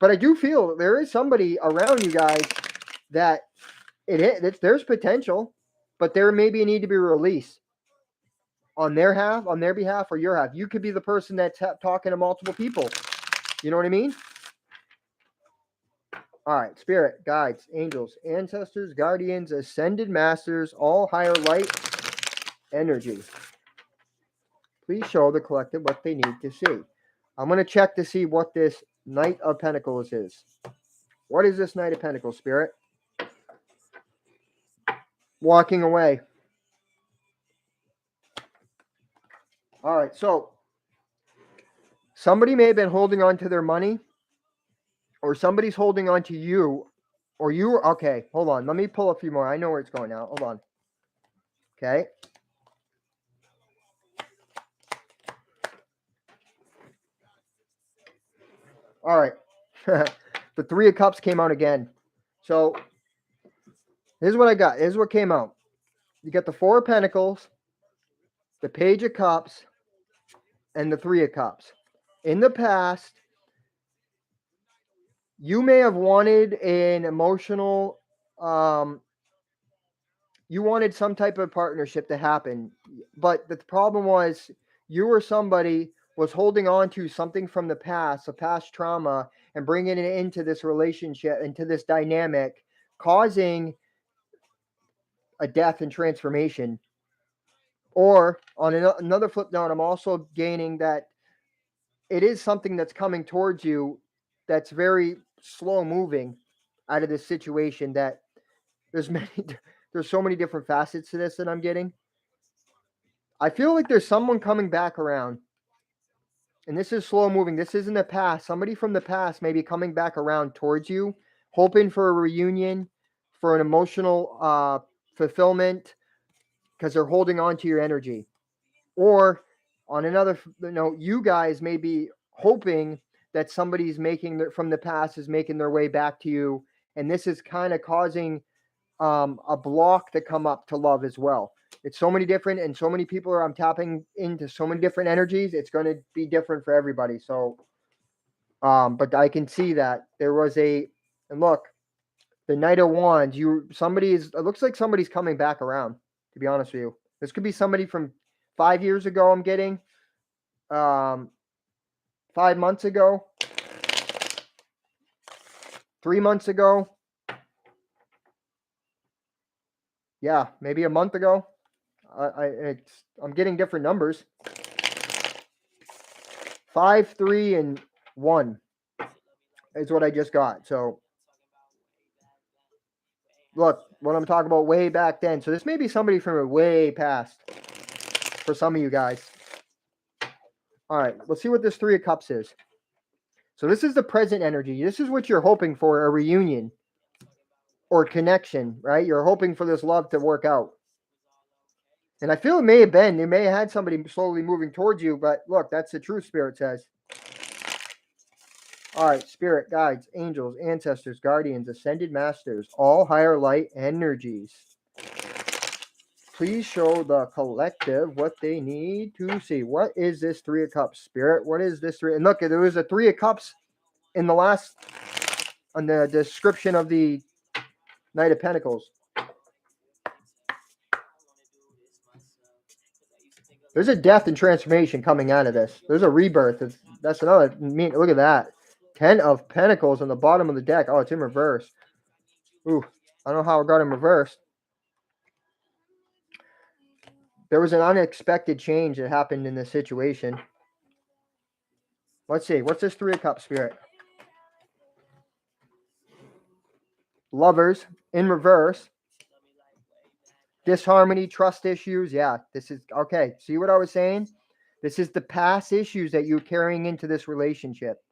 But I do feel there is somebody around you guys that there's potential, but there may be a need to be released on their behalf, or your half. You could be the person that's talking to multiple people. You know what I mean? All right, spirit, guides, angels, ancestors, guardians, ascended masters, all higher light energy. Please show the collective what they need to see. I'm going to check to see what this Knight of Pentacles is. What is this Knight of Pentacles, spirit? Walking away. All right, so somebody may have been holding on to their money, or somebody's holding on to you, or you. Okay, hold on. Let me pull a few more. I know where it's going now. Hold on. Okay. All right. The Three of Cups came out again. So here's what I got. Here's what came out. You got the Four of Pentacles, the Page of Cups, and the Three of Cups. In the past, you may have wanted an emotional, you wanted some type of partnership to happen. But the problem was you or somebody was holding on to something from the past, a past trauma, and bringing it into this relationship, into this dynamic, causing a death and transformation. Or on another flip note, I'm also gaining that it is something that's coming towards you that's very slow moving out of this situation. That there's so many different facets to this that I'm getting. I feel like there's someone coming back around, and this is slow moving. This is in the past. Somebody from the past may be coming back around towards you, hoping for a reunion, for an emotional fulfillment, because they're holding on to your energy. Or on another note, you guys may be hoping that somebody's from the past is making their way back to you, and this is kind of causing a block to come up to love as well. It's so many different, and so many people I'm tapping into so many different energies. It's going to be different for everybody. So, but I can see that there was and look, the Knight of Wands. It looks like somebody's coming back around. To be honest with you, this could be somebody from 5 years ago. I'm getting, 5 months ago, 3 months ago. Yeah, maybe a month ago. I'm getting different numbers. 5, 3, and 1 is what I just got. So look, what I'm talking about way back then. So this may be somebody from a way past for some of you guys. All right, let's see what this Three of Cups is. So this is the present energy. This is what you're hoping for, a reunion or connection, right? You're hoping for this love to work out. And I feel you may have had somebody slowly moving towards you, but look, that's the truth, Spirit says. All right, Spirit, guides, angels, ancestors, guardians, ascended masters, all higher light energies. Please show the collective what they need to see. What is this Three of Cups, Spirit? What is this three? And look, there was a Three of Cups in on the description of the Knight of Pentacles. There's a death and transformation coming out of this. There's a rebirth. That's another. Look at that. 10 of Pentacles on the bottom of the deck. Oh, it's in reverse. Ooh, I don't know how it got in reverse. There was an unexpected change that happened in this situation. Let's see. What's this Three of Cups, Spirit? Lovers in reverse. Disharmony, trust issues. Yeah, this is okay. See what I was saying? This is the past issues that you're carrying into this relationship.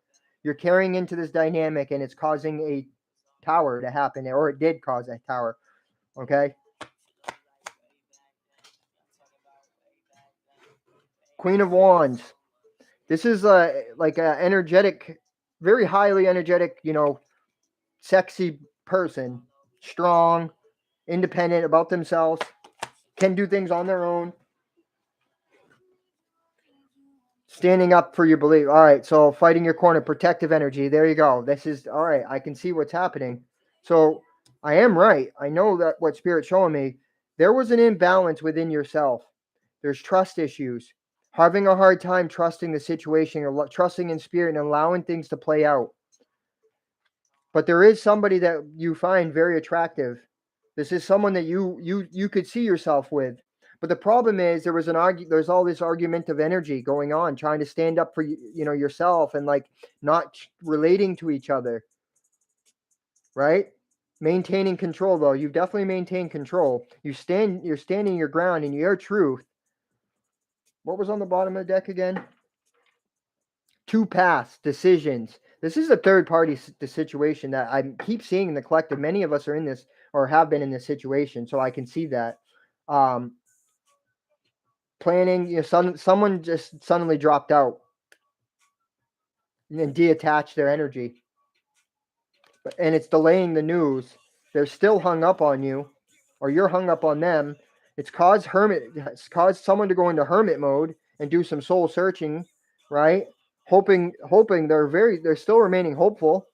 You're carrying into this dynamic, and it's causing a tower to happen, or it did cause a tower. Okay. Queen of Wands. This is like an energetic, very highly energetic, sexy person, strong, independent about themselves, can do things on their own, standing up for your belief. All right, so fighting your corner, protective energy. There you go. This is all right. I can see what's happening. So I am right. I know that what Spirit's showing me, there was an imbalance within yourself. There's trust issues, having a hard time trusting the situation, or trusting in Spirit and allowing things to play out. But there is somebody that you find very attractive. This is someone that you could see yourself with. But the problem is there's all this argumentative energy going on, trying to stand up for yourself, and like not relating to each other, right? Maintaining control, though. You definitely maintain control. You're standing your ground and your truth. What was on the bottom of the deck again? Two paths, decisions. This is a third party situation that I keep seeing in the collective. Many of us are in this or have been in this situation, so I can see that. Planning, someone just suddenly dropped out and detached their energy, and it's delaying the news. They're still hung up on you, or you're hung up on them. It's caused someone to go into hermit mode and do some soul searching, right? Hoping they're still remaining hopeful.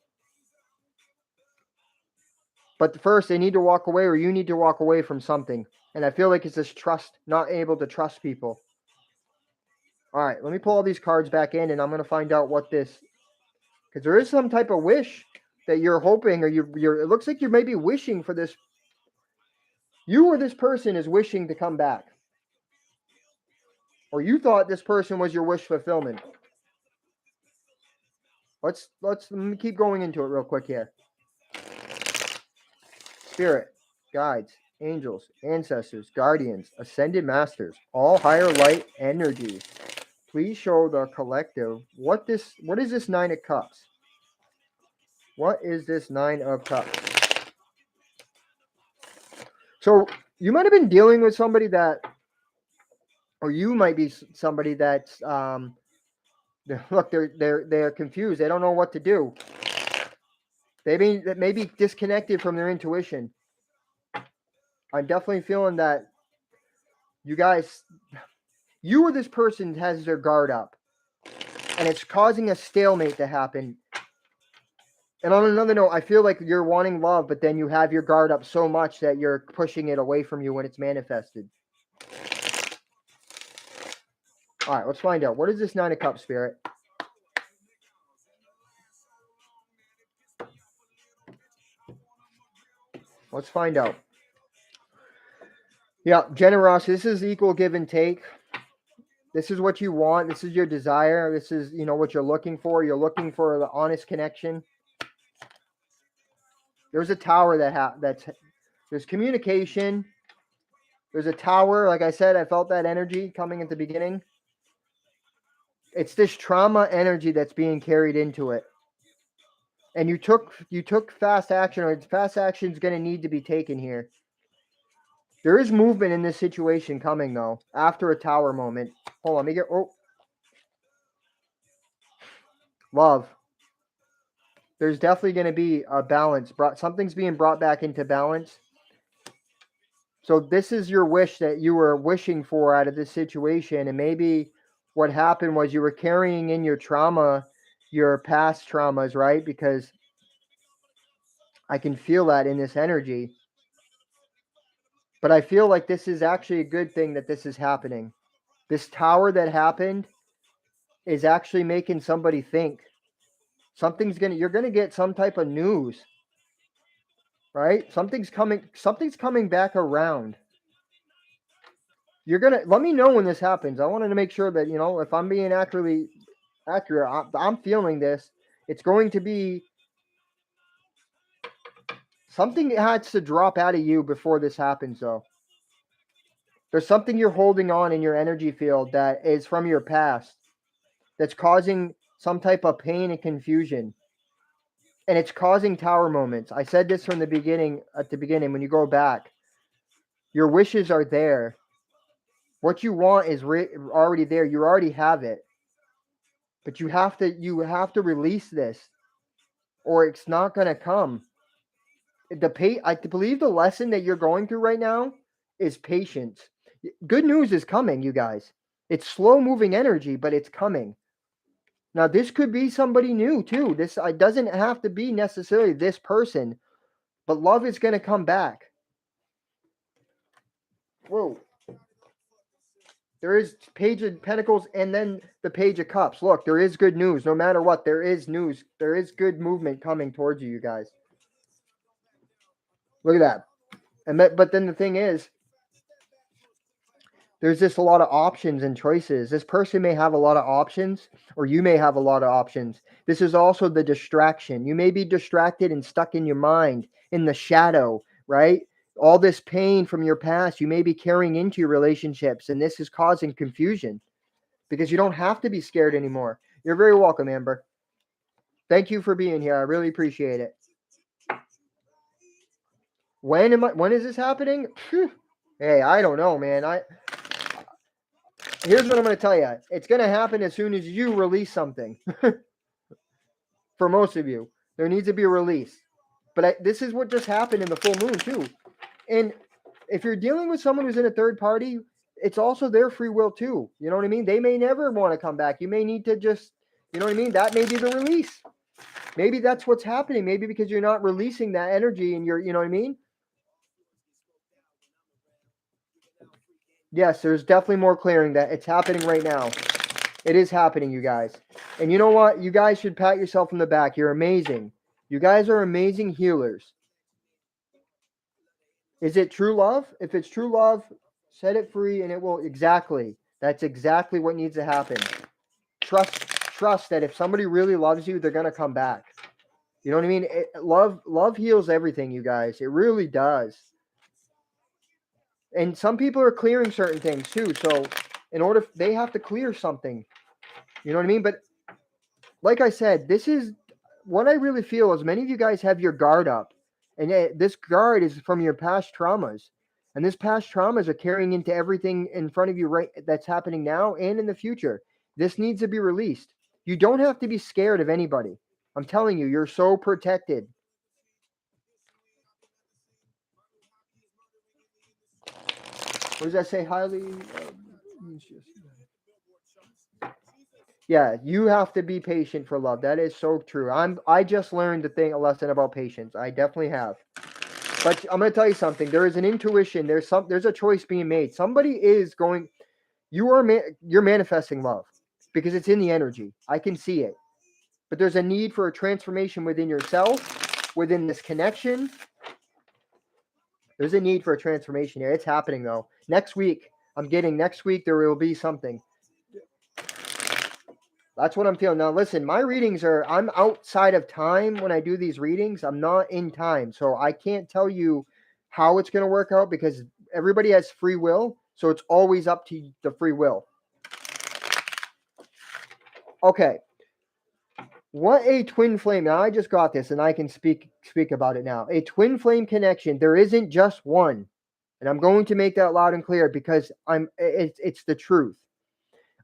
But first, they need to walk away, or you need to walk away from something. And I feel like it's this trust, not able to trust people. All right, let me pull all these cards back in, and I'm going to find out what this, because there is some type of wish that you're hoping, or you're. It looks like you're maybe wishing for this. You or this person is wishing to come back, or you thought this person was your wish fulfillment. Let me keep going into it real quick here. Spirit, guides, angels, ancestors, guardians, ascended masters, all higher light energies. Please show the collective what is this Nine of Cups? What is this Nine of Cups? So you might have been dealing with somebody that, or you might be somebody that's look, they're confused. They don't know what to do. They may be disconnected from their intuition. I'm definitely feeling that you or this person has their guard up, and it's causing a stalemate to happen. And on another note, I feel like you're wanting love, but then you have your guard up so much that you're pushing it away from you when it's manifested. All right, let's find out. What is this Nine of Cups, Spirit? Let's find out. Yeah, generosity. This is equal give and take. This is what you want. This is your desire. This is, what you're looking for. You're looking for the honest connection. There's a tower there's communication. There's a tower. Like I said, I felt that energy coming at the beginning. It's this trauma energy that's being carried into it. And you took fast action, or fast action is going to need to be taken here. There is movement in this situation coming, though, after a tower moment. Hold on, let me get... Oh. Love. There's definitely going to be a balance. Something's being brought back into balance. So this is your wish that you were wishing for out of this situation. And maybe what happened was you were carrying in your trauma, your past traumas, right? Because I can feel that in this energy. But I feel like this is actually a good thing that this is happening. This tower that happened is actually making somebody think. You're gonna get some type of news, right? Something's coming back around. Let me know when this happens. I wanted to make sure that, if I'm being accurate, I'm feeling this. It's going to be something that has to drop out of you before this happens, though. There's something you're holding on in your energy field that is from your past, that's causing some type of pain and confusion. And it's causing tower moments. I said this from the beginning, at the beginning, when you go back. Your wishes are there. What you want is already there. You already have it. But you have to release this, or it's not going to come. I believe the lesson that you're going through right now is patience. Good news is coming, you guys. It's slow moving energy, but it's coming. Now, this could be somebody new too. This doesn't have to be necessarily this person, but love is going to come back. Whoa. There is Page of Pentacles and then the Page of Cups. Look, there is good news. No matter what, there is news. There is good movement coming towards you, you guys. Look at that. But then the thing is, there's just a lot of options and choices. This person may have a lot of options, or you may have a lot of options. This is also the distraction. You may be distracted and stuck in your mind, in the shadow, right? All this pain from your past, you may be carrying into your relationships, and this is causing confusion because you don't have to be scared anymore. You're very welcome, Amber. Thank you for being here. I really appreciate it. When is this happening? Hey, I don't know, man. Here's what I'm going to tell you. It's going to happen as soon as you release something. For most of you, there needs to be a release. But this is what just happened in the full moon too. And if you're dealing with someone who's in a third party, it's also their free will too. You know what I mean? They may never want to come back. You may need to just, you know what I mean? That may be the release. Maybe that's what's happening. Maybe because you're not releasing that energy and you know what I mean? Yes, there's definitely more clearing that it's happening right now. It is happening, you guys. And you know what? You guys should pat yourself on the back. You're amazing. You guys are amazing healers. Is it true love? If it's true love, set it free and it will. Exactly. That's exactly what needs to happen. Trust that if somebody really loves you, they're going to come back. You know what I mean? Love heals everything, you guys. It really does. And some people are clearing certain things too. So they have to clear something. You know what I mean? But like I said, this is what I really feel is many of you guys have your guard up. And this guard is from your past traumas. And this past traumas are carrying into everything in front of you right that's happening now and in the future. This needs to be released. You don't have to be scared of anybody. I'm telling you, you're so protected. What does that say? Highly. Yeah, you have to be patient for love. That is so true. I just learned a lesson about patience. I definitely have. But I'm going to tell you something. There is an intuition. There's a choice being made. Somebody is going. You're manifesting love because it's in the energy. I can see it. But there's a need for a transformation within yourself, within this connection. There's a need for a transformation here. It's happening though. Next week there will be something. That's what I'm feeling. Now, listen, my readings I'm outside of time when I do these readings. I'm not in time. So I can't tell you how it's going to work out because everybody has free will. So it's always up to the free will. Okay. What a twin flame. Now, I just got this and I can speak about it now. A twin flame connection. There isn't just one. And I'm going to make that loud and clear because it's the truth.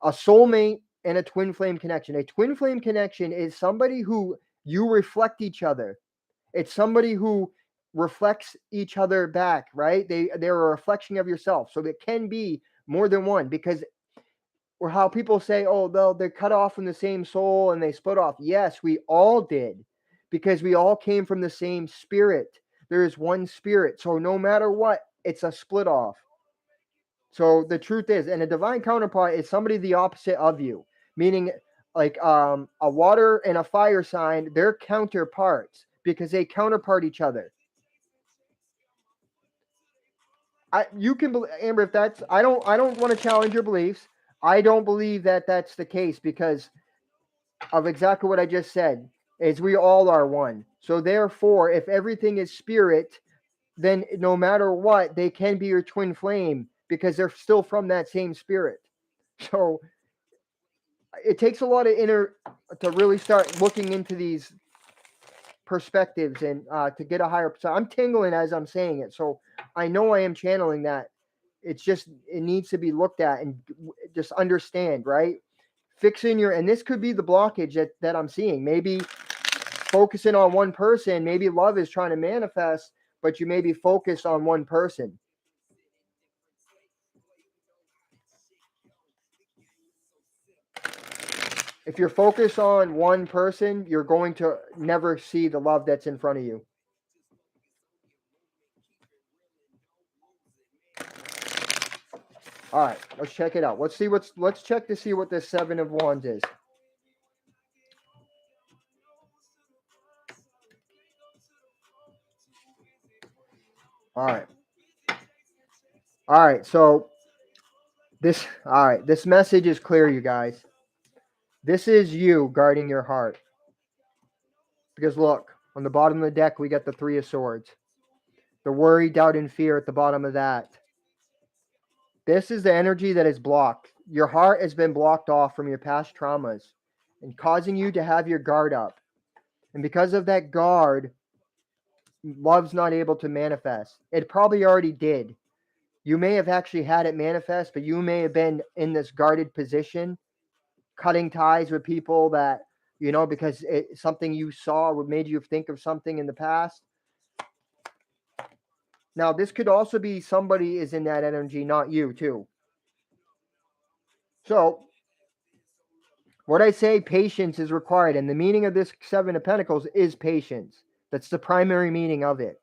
A soulmate and a twin flame connection. A twin flame connection is somebody who you reflect each other. It's somebody who reflects each other back, right? They're a reflection of yourself. So it can be more than one because or how people say, oh, they're cut off from the same soul and they split off. Yes, we all did because we all came from the same spirit. There is one spirit. So no matter what, it's a split off. So the truth is, and a divine counterpart is somebody the opposite of you, meaning like a water and a fire sign, they're counterparts because they counterpart each other. You can believe, Amber, if that's, I don't want to challenge your beliefs. I don't believe that that's the case because of exactly what I just said, is we all are one. So therefore, if everything is spirit, then no matter what, they can be your twin flame because they're still from that same spirit. So it takes a lot of to really start looking into these perspectives and to get a higher. So I'm tingling as I'm saying it. So I know I am channeling that. It's just, it needs to be looked at and just understand, right? Fixing and this could be the blockage that I'm seeing. Maybe focusing on one person, maybe love is trying to manifest, but you may be focused on one person. If you're focused on one person, you're going to never see the love that's in front of you. All right, let's check it out. Let's check to see what this Seven of Wands is. All right. All right, so this message is clear, you guys. This is you guarding your heart. Because look, on the bottom of the deck, we got the Three of Swords. The worry, doubt, and fear at the bottom of that. This is the energy that is blocked. Your heart has been blocked off from your past traumas and causing you to have your guard up. And because of that guard, love's not able to manifest. It probably already did. You may have actually had it manifest, but you may have been in this guarded position, cutting ties with people that, because something you saw made you think of something in the past. Now, this could also be somebody is in that energy, not you, too. So, what I say, patience is required. And the meaning of this Seven of Pentacles is patience. That's the primary meaning of it.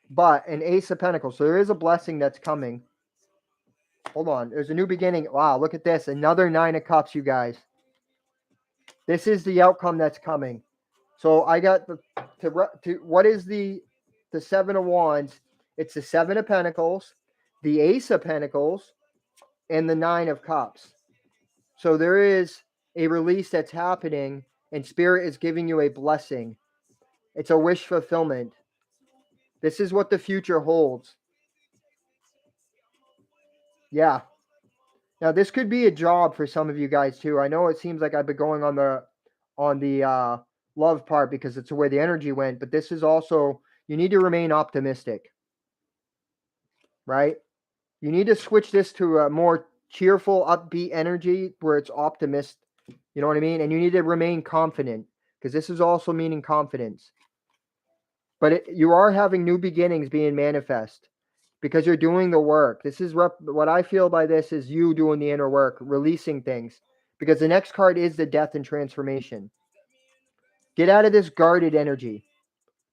But an Ace of Pentacles. So there is a blessing that's coming. Hold on. There's a new beginning. Wow, look at this. Another Nine of Cups, you guys. This is the outcome that's coming. So I got what is the Seven of Wands? It's the Seven of Pentacles, the Ace of Pentacles, and the Nine of Cups. So there is a release that's happening, and Spirit is giving you a blessing. It's a wish fulfillment. This is what the future holds. Yeah. Now this could be a job for some of you guys too. I know it seems like I've been going on the love part because it's where the energy went, but this is also, you need to remain optimistic, right? You need to switch this to a more cheerful, upbeat energy where it's optimist. You know what I mean? And you need to remain confident because this is also meaning confidence. But you are having new beginnings being manifest because you're doing the work. This is what I feel by this is you doing the inner work, releasing things. Because the next card is the death and transformation. Get out of this guarded energy.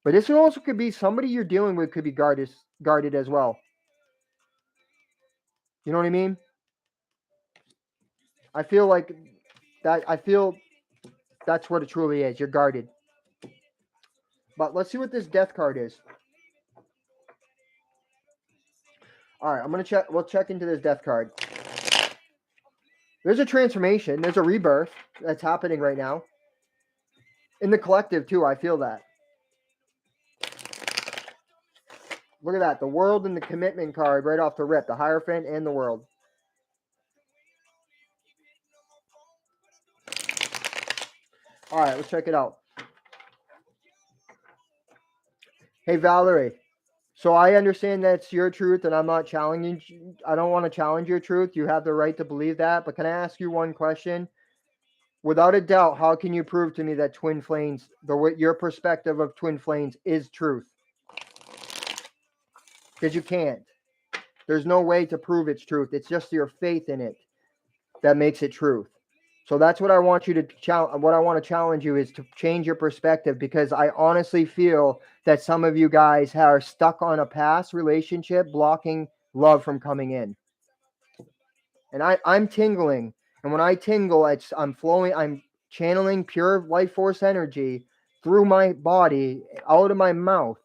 But this also could be somebody you're dealing with could be guarded as well. You know what I mean? I feel like that. I feel that's what it truly is. You're guarded. But let's see what this death card is. All right, I'm gonna check. We'll check into this death card. There's a transformation. There's a rebirth that's happening right now. In the collective too, I feel that. Look at that. The world and the commitment card right off the rip. The Hierophant and the world. All right, let's check it out. Hey, Valerie. So I understand that's your truth, and I'm not challenging. I don't want to challenge your truth. You have the right to believe that. But can I ask you one question? Without a doubt, how can you prove to me that twin flames, your perspective of twin flames, is truth? Because you can't. There's no way to prove it's truth. It's just your faith in it that makes it truth. So that's what I want you to challenge. What I want to challenge you is to change your perspective, because I honestly feel that some of you guys are stuck on a past relationship, blocking love from coming in. And I'm tingling, and when I tingle, I'm flowing. I'm channeling pure life force energy through my body, out of my mouth,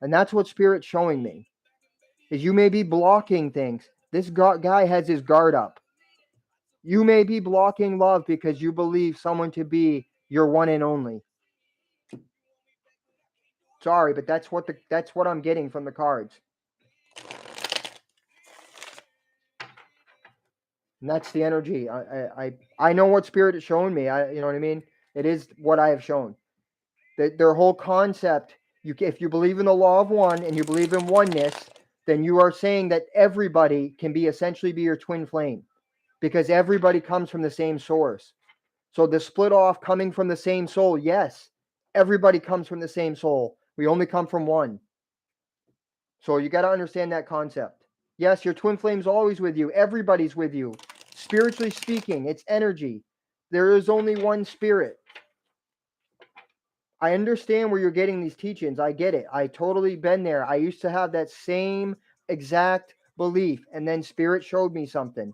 and that's what Spirit's showing me. Is you may be blocking things. This guy has his guard up. You may be blocking love because you believe someone to be your one and only. Sorry, but that's what I'm getting from the cards. And that's the energy. I know what spirit is showing me. You know what I mean? It is what I have shown. Their whole concept, if you believe in the law of one and you believe in oneness, then you are saying that everybody can essentially be your twin flame, because everybody comes from the same source. So the split off coming from the same soul, yes, everybody comes from the same soul. We only come from one. So you got to understand that concept. Yes, your twin flame's always with you. Everybody's with you. Spiritually speaking, it's energy. There is only one spirit. I understand where you're getting these teachings. I get it. I totally been there. I used to have that same exact belief, and then spirit showed me something.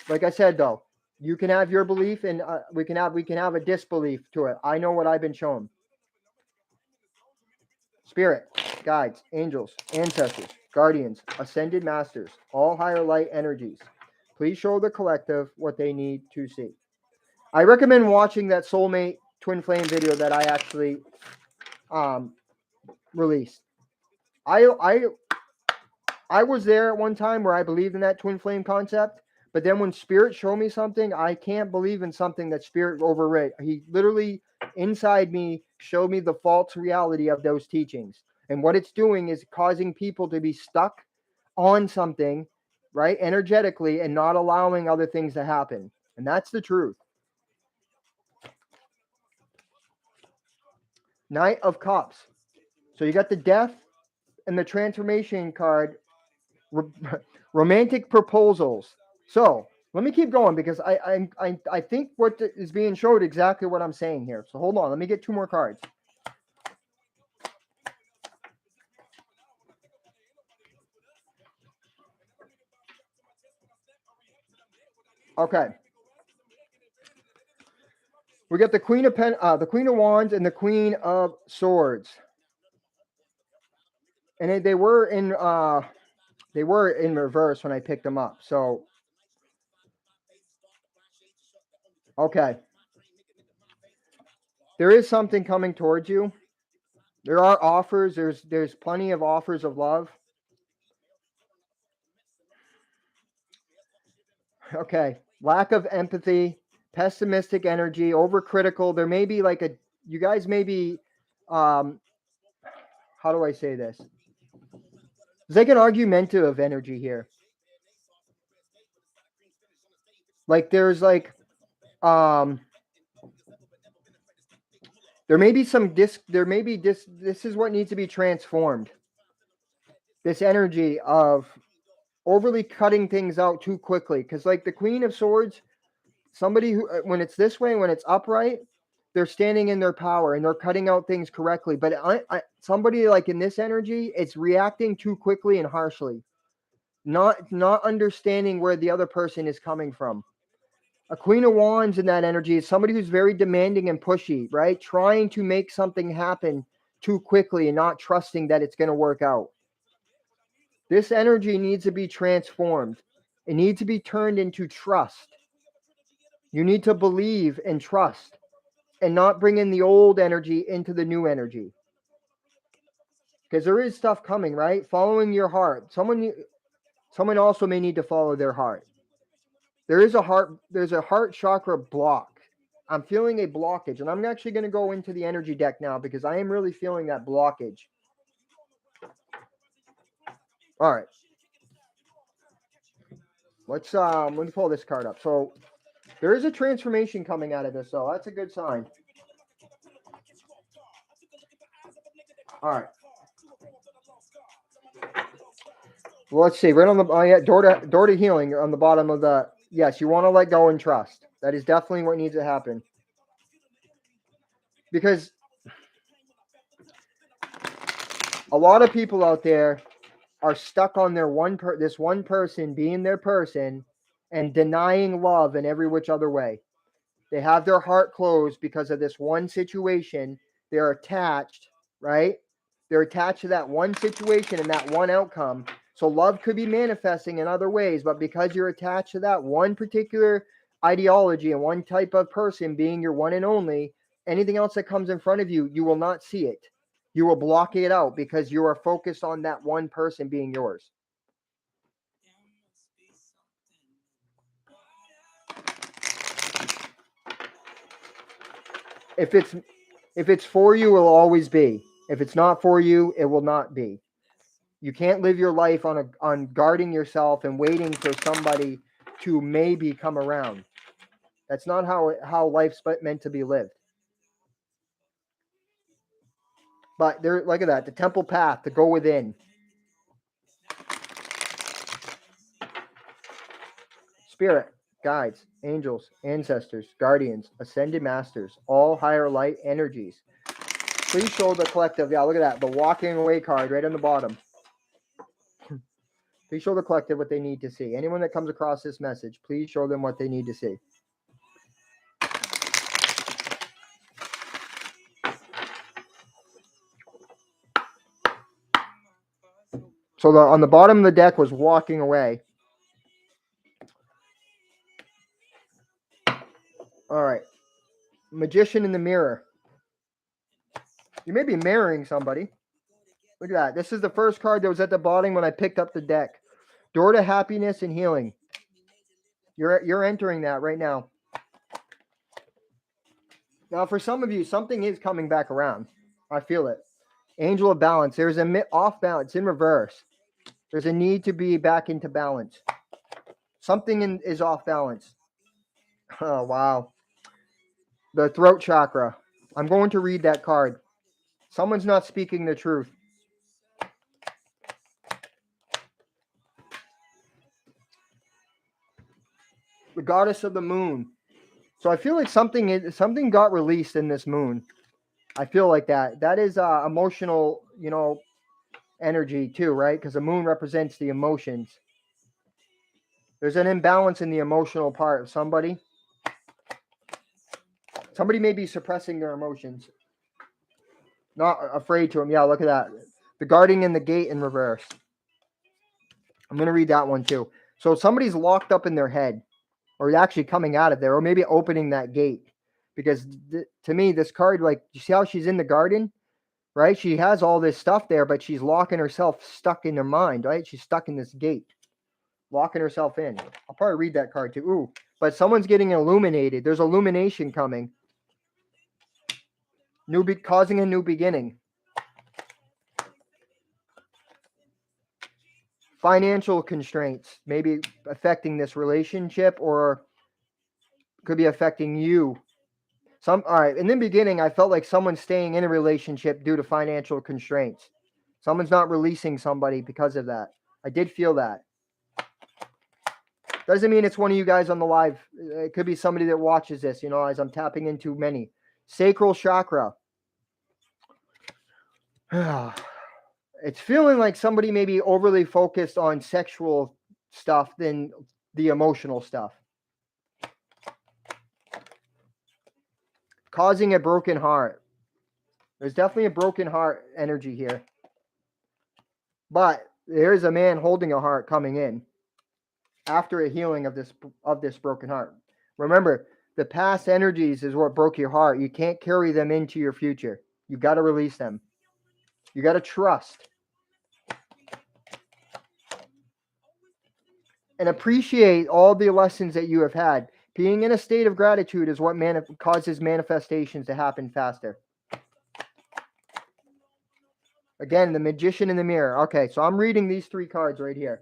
Like I said, though, you can have your belief, and we can have a disbelief to it. I know what I've been shown. Spirit, guides, angels, ancestors, guardians, ascended masters, all higher light energies. Please show the collective what they need to see. I recommend watching that soulmate twin flame video that I actually released. I was there at one time where I believed in that twin flame concept, but then when spirit showed me something, I can't believe in something that spirit overrid. He literally inside me showed me the false reality of those teachings. And what it's doing is causing people to be stuck on something, right, energetically, and not allowing other things to happen. And that's the truth. Knight of Cups. So you got the death and the transformation card, romantic proposals. So let me keep going, because I think what is being showed exactly what I'm saying here. So hold on, let me get two more cards. Okay. We got the Queen of the Queen of Wands and the Queen of Swords, and they were in reverse when I picked them up. So okay, there is something coming towards you. There are offers. There's plenty of offers of love. Okay, lack of empathy, pessimistic energy, overcritical. There may be you guys may be, how do I say this? There's like an argumentative energy here. Like there's there may be this is what needs to be transformed. This energy of overly cutting things out too quickly. Because like the Queen of Swords, somebody who, when it's this way, when it's upright, they're standing in their power and they're cutting out things correctly. But somebody like in this energy, it's reacting too quickly and harshly, not understanding where the other person is coming from. A Queen of Wands in that energy is somebody who's very demanding and pushy, right? Trying to make something happen too quickly and not trusting that it's going to work out. This energy needs to be transformed. It needs to be turned into trust. You need to believe and trust, and not bring in the old energy into the new energy. Because there is stuff coming, right? Following your heart. Someone also may need to follow their heart. There's a heart chakra block. I'm feeling a blockage, and I'm actually going to go into the energy deck now because I am really feeling that blockage. All right. Let me pull this card up. So there is a transformation coming out of this, so that's a good sign. All right. Well, let's see. Right on the door to healing on the bottom of the, yes, you want to let go and trust. That is definitely what needs to happen. Because a lot of people out there are stuck on their this one person being their person and denying love in every which other way. They have their heart closed because of this one situation. They're attached, right? They're attached to that one situation and that one outcome. So love could be manifesting in other ways, but because you're attached to that one particular ideology and one type of person being your one and only, anything else that comes in front of you, you will not see it. You will block it out because you are focused on that one person being yours. If it's for you, it will always be. If it's not for you, it will not be. You can't live your life on guarding yourself and waiting for somebody to maybe come around. That's not how life's meant to be lived. But there, look at that, the temple path to go within. Spirit, guides, angels, ancestors, guardians, ascended masters, all higher light energies. Please show the collective. Yeah, look at that. The walking away card right on the bottom. Please show the collective what they need to see. Anyone that comes across this message, please show them what they need to see. So on the bottom of the deck was walking away. All right. Magician in the mirror. You may be marrying somebody. Look at that. This is the first card that was at the bottom when I picked up the deck. Door to happiness and healing. You're entering that right now. Now, for some of you, something is coming back around. I feel it. Angel of balance. There's a off balance in reverse. There's a need to be back into balance. Something is off balance. Oh, wow. The throat chakra. I'm going to read that card. Someone's not speaking the truth. The goddess of the moon. So I feel like something got released in this moon. I feel like that. That is emotional, energy too, right? Because the moon represents the emotions. There's an imbalance in the emotional part of somebody. Somebody may be suppressing their emotions. Not afraid to them. Yeah, look at that. The guarding and the gate in reverse. I'm going to read that one too. So somebody's locked up in their head, or actually coming out of there, or maybe opening that gate. Because to me, this card, like, you see how she's in the garden, right? She has all this stuff there, but she's locking herself stuck in her mind, right? She's stuck in this gate, locking herself in. I'll probably read that card too. Ooh, but someone's getting illuminated. There's illumination coming. Causing a new beginning. Financial constraints, maybe affecting this relationship, or could be affecting you. All right. In the beginning, I felt like someone's staying in a relationship due to financial constraints. Someone's not releasing somebody because of that. I did feel that. Doesn't mean it's one of you guys on the live. It could be somebody that watches this, as I'm tapping into many. Sacral chakra. It's feeling like somebody may be overly focused on sexual stuff than the emotional stuff. Causing a broken heart. There's definitely a broken heart energy here. But there's a man holding a heart coming in after a healing of this broken heart. Remember, the past energies is what broke your heart. You can't carry them into your future. You got to release them. You got to trust. And appreciate all the lessons that you have had. Being in a state of gratitude is what causes manifestations to happen faster. Again, the magician in the mirror. Okay, so I'm reading these three cards right here.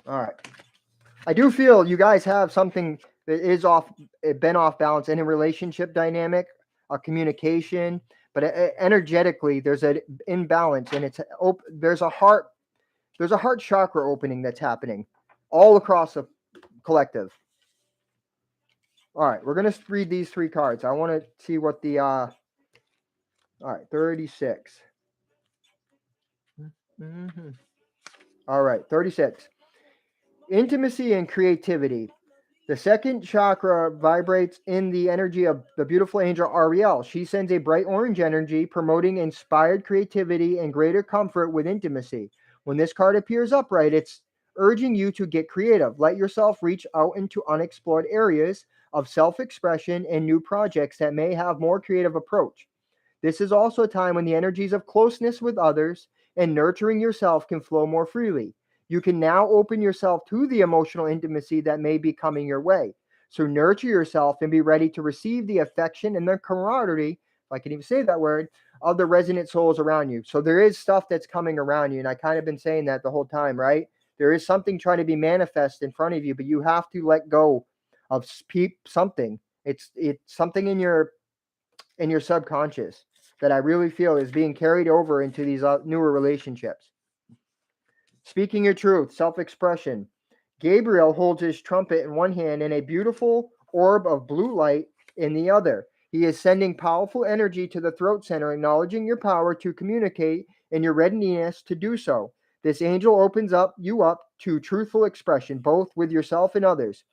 All right. I do feel you guys have something that is been off balance in a relationship dynamic, a communication, but energetically there's an imbalance, and there's a heart chakra opening that's happening all across the collective. All right, we're gonna read these three cards. I want to see what the all right, 36. All right, 36. Intimacy and creativity. The second chakra vibrates in the energy of the beautiful angel Ariel. She sends a bright orange energy promoting inspired creativity and greater comfort with intimacy. When this card appears upright, it's urging you to get creative. Let yourself reach out into unexplored areas of self-expression and new projects that may have more creative approach. This is also a time when the energies of closeness with others and nurturing yourself can flow more freely. You can now open yourself to the emotional intimacy that may be coming your way. So nurture yourself and be ready to receive the affection and the camaraderie, if I can even say that word, of the resonant souls around you. So there is stuff that's coming around you. And I kind of been saying that the whole time, right? There is something trying to be manifest in front of you, but you have to let go of something. It's something in your subconscious that I really feel is being carried over into these newer relationships. Speaking your truth, self-expression. Gabriel holds his trumpet in one hand and a beautiful orb of blue light in the other. He is sending powerful energy to the throat center, acknowledging your power to communicate and your readiness to do so. This angel opens you up to truthful expression, both with yourself and others.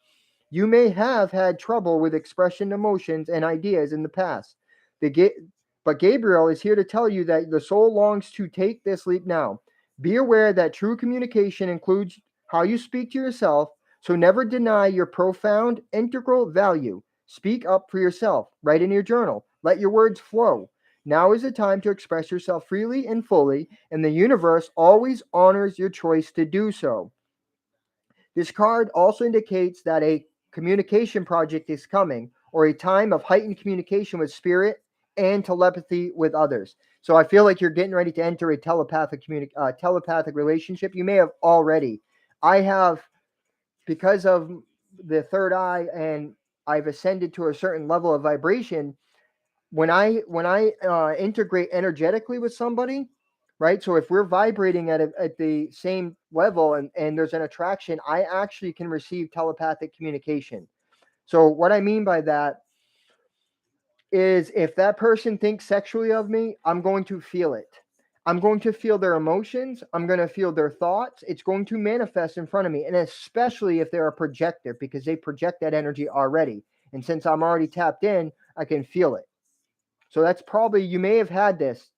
You may have had trouble with expression emotions and ideas in the past. But Gabriel is here to tell you that the soul longs to take this leap now. Be aware that true communication includes how you speak to yourself, so never deny your profound, integral value. Speak up for yourself. Write in your journal. Let your words flow. Now is the time to express yourself freely and fully, and the universe always honors your choice to do so. This card also indicates that a communication project is coming, or a time of heightened communication with spirit and telepathy with others. So I feel like you're getting ready to enter a telepathic relationship. You may have already. I have, because of the third eye, and I've ascended to a certain level of vibration. When I integrate energetically with somebody, right? So if we're vibrating at the same level, and there's an attraction, I actually can receive telepathic communication. So what I mean by that is, if that person thinks sexually of me, I'm going to feel it. I'm going to feel their emotions. I'm going to feel their thoughts. It's going to manifest in front of me. And especially if they're a projector, because they project that energy already. And since I'm already tapped in, I can feel it. So that's probably, you may have had this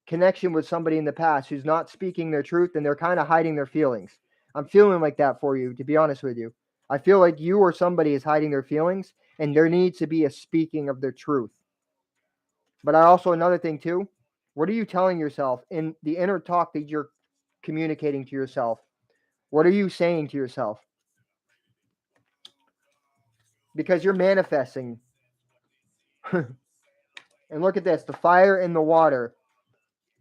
connection with somebody in the past who's not speaking their truth, and they're kind of hiding their feelings. I'm feeling like that for you, to be honest with you. I feel like you or somebody is hiding their feelings, and there needs to be a speaking of their truth. But another thing too, what are you telling yourself in the inner talk that you're communicating to yourself? What are you saying to yourself? Because you're manifesting. And look at this, the fire and the water.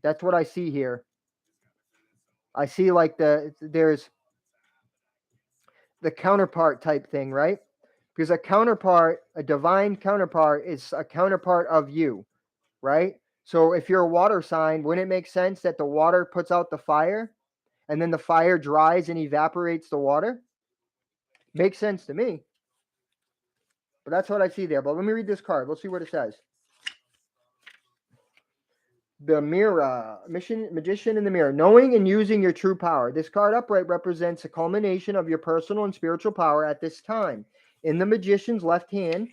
That's what I see here. I see like there's the counterpart type thing, right? Because a divine counterpart, is a counterpart of you, right? So if you're a water sign, wouldn't it make sense that the water puts out the fire, and then the fire dries and evaporates the water? Makes sense to me. But that's what I see there. But let me read this card. Let's see what it says. The mirror, magician in the mirror, knowing and using your true power. This card upright represents a culmination of your personal and spiritual power at this time. In the magician's left hand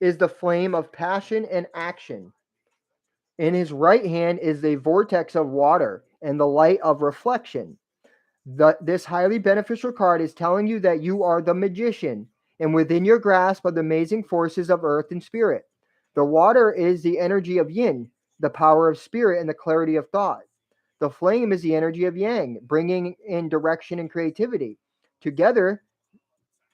is the flame of passion and action. In his right hand is the vortex of water and the light of reflection. This highly beneficial card is telling you that you are the magician, and within your grasp of the amazing forces of earth and spirit. The water is the energy of yin, the power of spirit, and the clarity of thought. The flame is the energy of yang, bringing in direction and creativity. Together,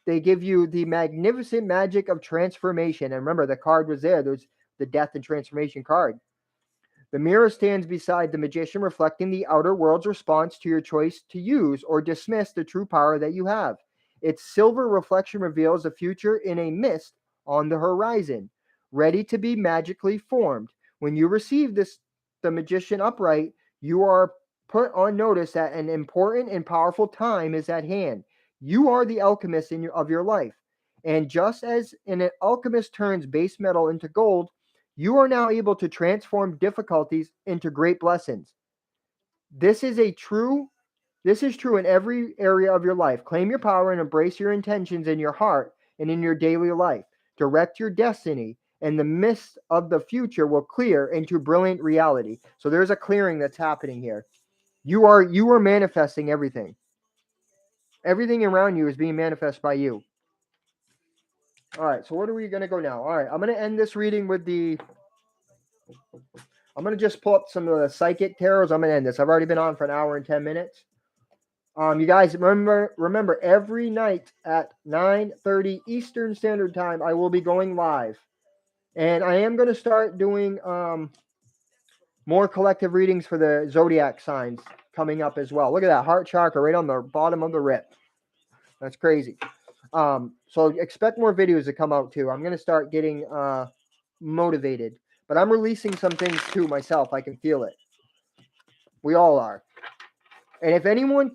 they give you the magnificent magic of transformation. And remember, the card was there. There's the death and transformation card. The mirror stands beside the magician, reflecting the outer world's response to your choice to use or dismiss the true power that you have. Its silver reflection reveals a future in a mist on the horizon, ready to be magically formed. When you receive the magician upright, you are put on notice that an important and powerful time is at hand. You are the alchemist of your life. And just as an alchemist turns base metal into gold, you are now able to transform difficulties into great blessings. This is true in every area of your life. Claim your power and embrace your intentions in your heart and in your daily life. Direct your destiny, and the mist of the future will clear into brilliant reality. So there's a clearing that's happening here. You are manifesting everything. Everything around you is being manifested by you. All right, so where are we going to go now? All right, I'm going to end this reading with the I'm going to just pull up some of the psychic tarots. I'm going to end this. I've already been on for an hour and 10 minutes. You guys remember every night at 9:30 Eastern Standard Time, I will be going live. And I am going to start doing more collective readings for the zodiac signs coming up as well. Look at that heart chakra right on the bottom of the rip. That's crazy. So expect more videos to come out too. I'm going to start getting motivated, but I'm releasing some things too myself. I can feel it. We all are. And if anyone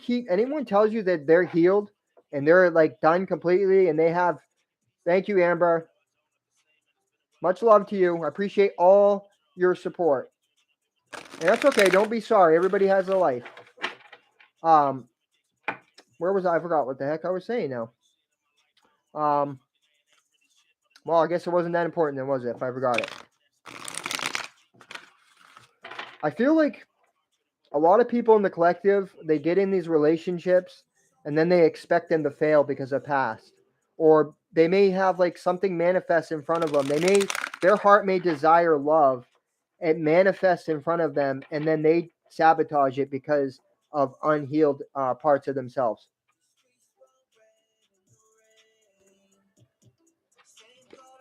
tells you that they're healed and they're like done completely and they have, thank you, Amber. Much love to you. I appreciate all your support. And that's okay. Don't be sorry. Everybody has a life. Where was I? I forgot what the heck I was saying now. Well, I guess it wasn't that important then, was it? If I forgot it. I feel like a lot of people in the collective, they get in these relationships and then they expect them to fail because of past. Or they may have like something manifest in front of them. Their heart may desire love. It manifests in front of them and then they sabotage it because of unhealed parts of themselves.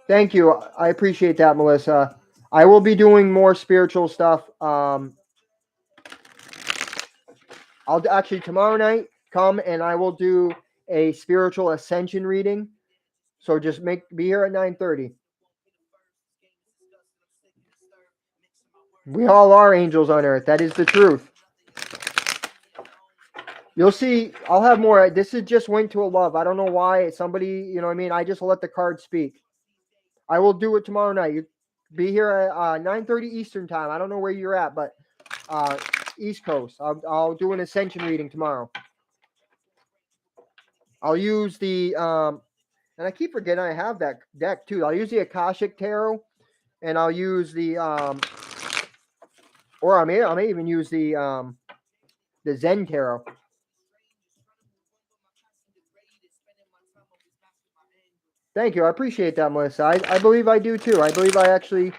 Thank you. I appreciate that, Melissa. I will be doing more spiritual stuff. I'll actually tomorrow night come and I will do a spiritual ascension reading. So just be here at 9:30. We all are angels on earth. That is the truth. You'll see, I'll have more. This is just went to a love. I don't know why. Somebody, you know what I mean? I just let the cards speak. I will do it tomorrow night. You be here at 9:30 Eastern time. I don't know where you're at, but East Coast. I'll do an ascension reading tomorrow. I'll use the and I keep forgetting I have that deck too. I'll use the Akashic Tarot, and I'll use the or I may even use the Zen Tarot. Thank you. I appreciate that, Melissa. I believe I do too. I believe I actually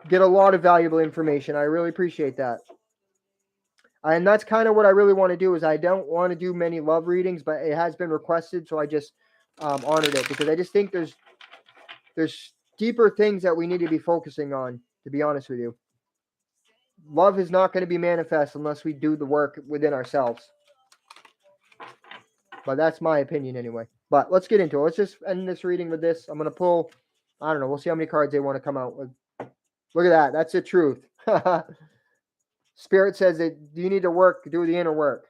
get a lot of valuable information. I really appreciate that. And that's kind of what I really want to do is I don't want to do many love readings, but it has been requested, so I just honored it because I just think there's deeper things that we need to be focusing on, to be honest with you. Love is not going to be manifest unless we do the work within ourselves. But that's my opinion anyway. But let's get into it. Let's just end this reading with this. I'm going to pull, I don't know, we'll see how many cards they want to come out with. Look at that. That's the truth. Spirit says that you need to work, do the inner work.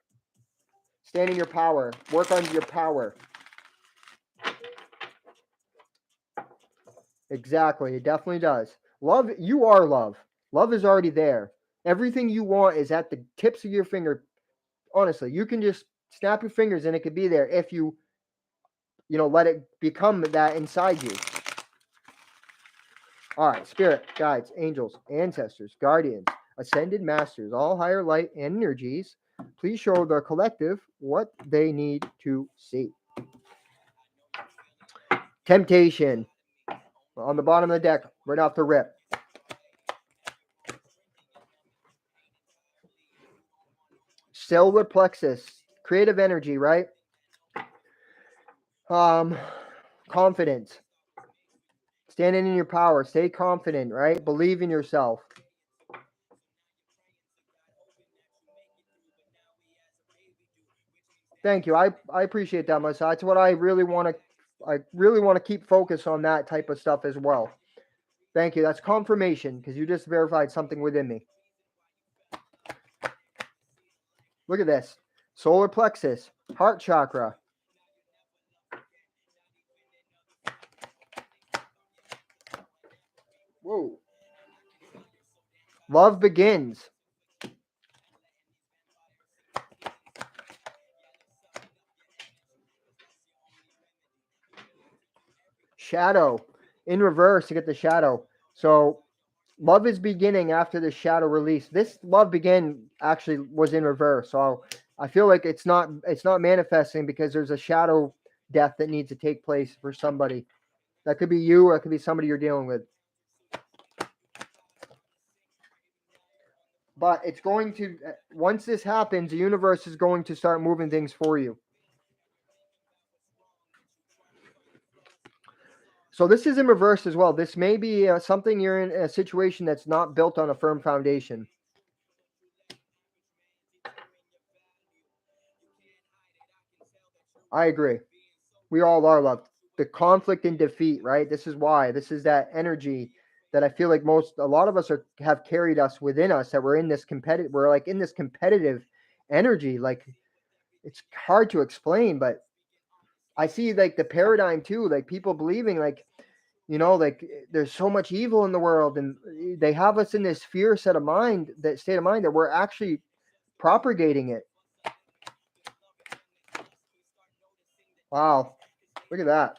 Stand in your power. Work on your power. Exactly. It definitely does. Love, you are love. Love is already there. Everything you want is at the tips of your finger. Honestly, you can just snap your fingers and it could be there if you let it become that inside you. All right, spirit, guides, angels, ancestors, guardians, ascended masters, all higher light and energies, please show the collective what they need to see. Temptation on the bottom of the deck, right off the rip. Solar plexus, creative energy, right? Confidence. Standing in your power. Stay confident, right? Believe in yourself. Thank you. I appreciate that, Melissa. That's what I really want to keep focus on that type of stuff as well. Thank you. That's confirmation because you just verified something within me. Look at this. Solar plexus, heart chakra. Whoa. Love begins. Shadow in reverse to get the shadow. So love is beginning after the shadow release. This love begin actually was in reverse. So I feel like it's not manifesting because there's a shadow death that needs to take place for somebody. That could be you or it could be somebody you're dealing with. But it's going to, once this happens, the universe is going to start moving things for you. So this is in reverse as well. This may be something you're in a situation that's not built on a firm foundation. I agree. We all are loved. The conflict and defeat, right? This is why. This is that energy that I feel like a lot of us have carried us within us, that we're in this we're like in this competitive energy. Like, it's hard to explain, but I see like the paradigm too, like people believing like, like there's so much evil in the world, and they have us in this fear state of mind that we're actually propagating it. Wow. Look at that.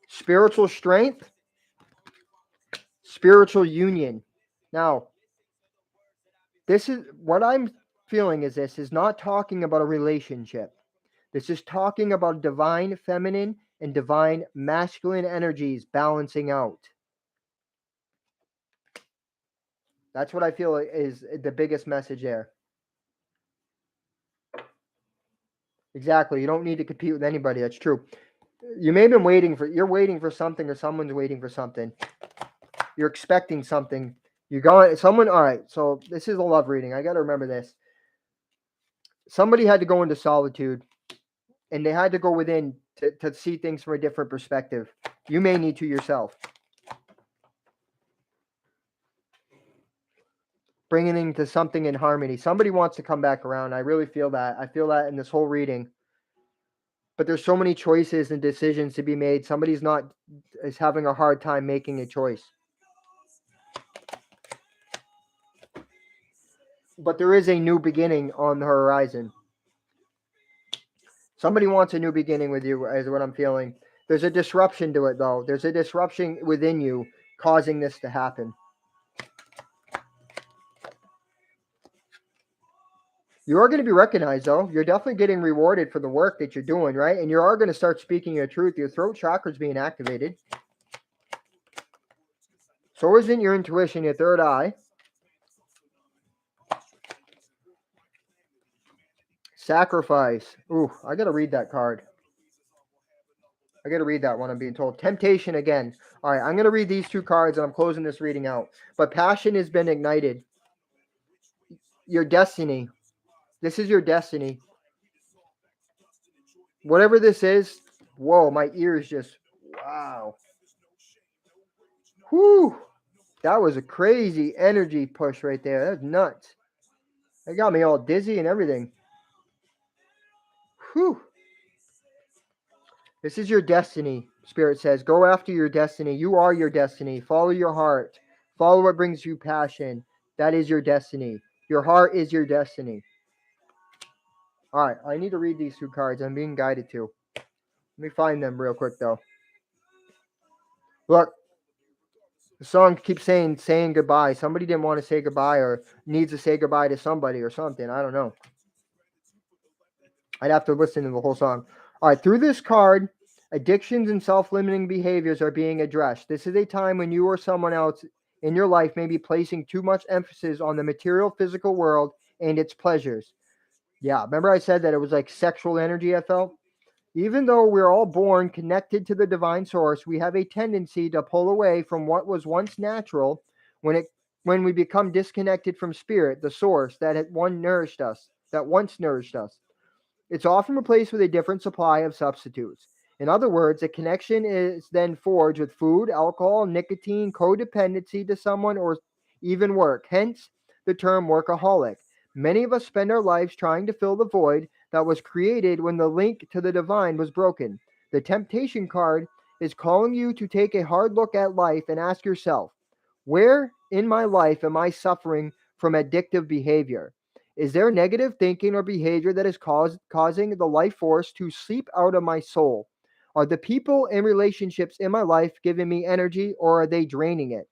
Spiritual strength, spiritual union. Now, this is what I'm feeling this is not talking about a relationship. This is talking about divine feminine and divine masculine energies balancing out. That's what I feel is the biggest message there. Exactly. You don't need to compete with anybody. That's true. You may have been you're waiting for something, or someone's waiting for something. You're expecting something. All right. So this is a love reading. I got to remember this. Somebody had to go into solitude, and they had to go within to see things from a different perspective. You may need to yourself. Bringing into something in harmony. Somebody wants to come back around. I really feel that. I feel that in this whole reading. But there's so many choices and decisions to be made. Somebody's is having a hard time making a choice. But there is a new beginning on the horizon. Somebody wants a new beginning with you, is what I'm feeling. There's a disruption to it, though. There's a disruption within you causing this to happen. You are going to be recognized, though. You're definitely getting rewarded for the work that you're doing, right? And you are going to start speaking your truth. Your throat chakra is being activated. So isn't your intuition, your third eye. Sacrifice. Ooh, I got to read that card. I got to read that one, I'm being told. Temptation again. All right, I'm going to read these two cards, and I'm closing this reading out. But passion has been ignited. Your destiny. This is your destiny. Whatever this is, whoa, my ears just, wow. Whew. That was a crazy energy push right there. That's nuts. It got me all dizzy and everything. Whew. This is your destiny, Spirit says. Go after your destiny. You are your destiny. Follow your heart. Follow what brings you passion. That is your destiny. Your heart is your destiny. All right, I need to read these two cards. I'm being guided to. Let me find them real quick, though. Look, the song keeps saying goodbye. Somebody didn't want to say goodbye, or needs to say goodbye to somebody or something. I don't know. I'd have to listen to the whole song. All right, through this card, addictions and self-limiting behaviors are being addressed. This is a time when you or someone else in your life may be placing too much emphasis on the material physical world and its pleasures. Yeah, remember I said that it was like sexual energy I felt? Even though we're all born connected to the divine source, we have a tendency to pull away from what was once natural when we become disconnected from spirit, the source that once nourished us. It's often replaced with a different supply of substitutes. In other words, a connection is then forged with food, alcohol, nicotine, codependency to someone, or even work. Hence, the term workaholic. Many of us spend our lives trying to fill the void that was created when the link to the divine was broken. The temptation card is calling you to take a hard look at life and ask yourself, where in my life am I suffering from addictive behavior? Is there negative thinking or behavior that is causing the life force to seep out of my soul? Are the people and relationships in my life giving me energy, or are they draining it?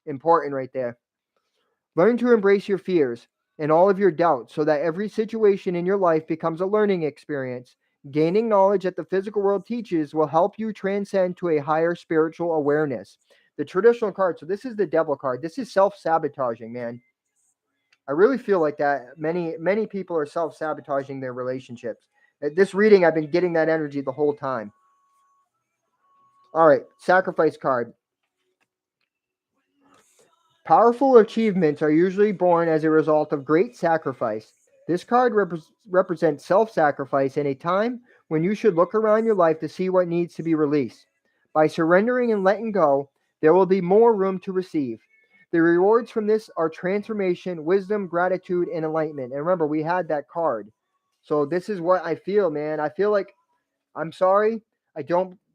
Important right there. Learn to embrace your fears and all of your doubts so that every situation in your life becomes a learning experience. Gaining knowledge that the physical world teaches will help you transcend to a higher spiritual awareness. The traditional card, so this is the devil card. This is self-sabotaging, man. I really feel like that. Many people are self-sabotaging their relationships. At this reading, I've been getting that energy the whole time. All right, sacrifice card. Powerful achievements are usually born as a result of great sacrifice. This card represents self-sacrifice in a time when you should look around your life to see what needs to be released. By surrendering and letting go, there will be more room to receive. The rewards from this are transformation, wisdom, gratitude, and enlightenment. And remember, we had that card. So this is what I feel, man. I feel like, I'm sorry.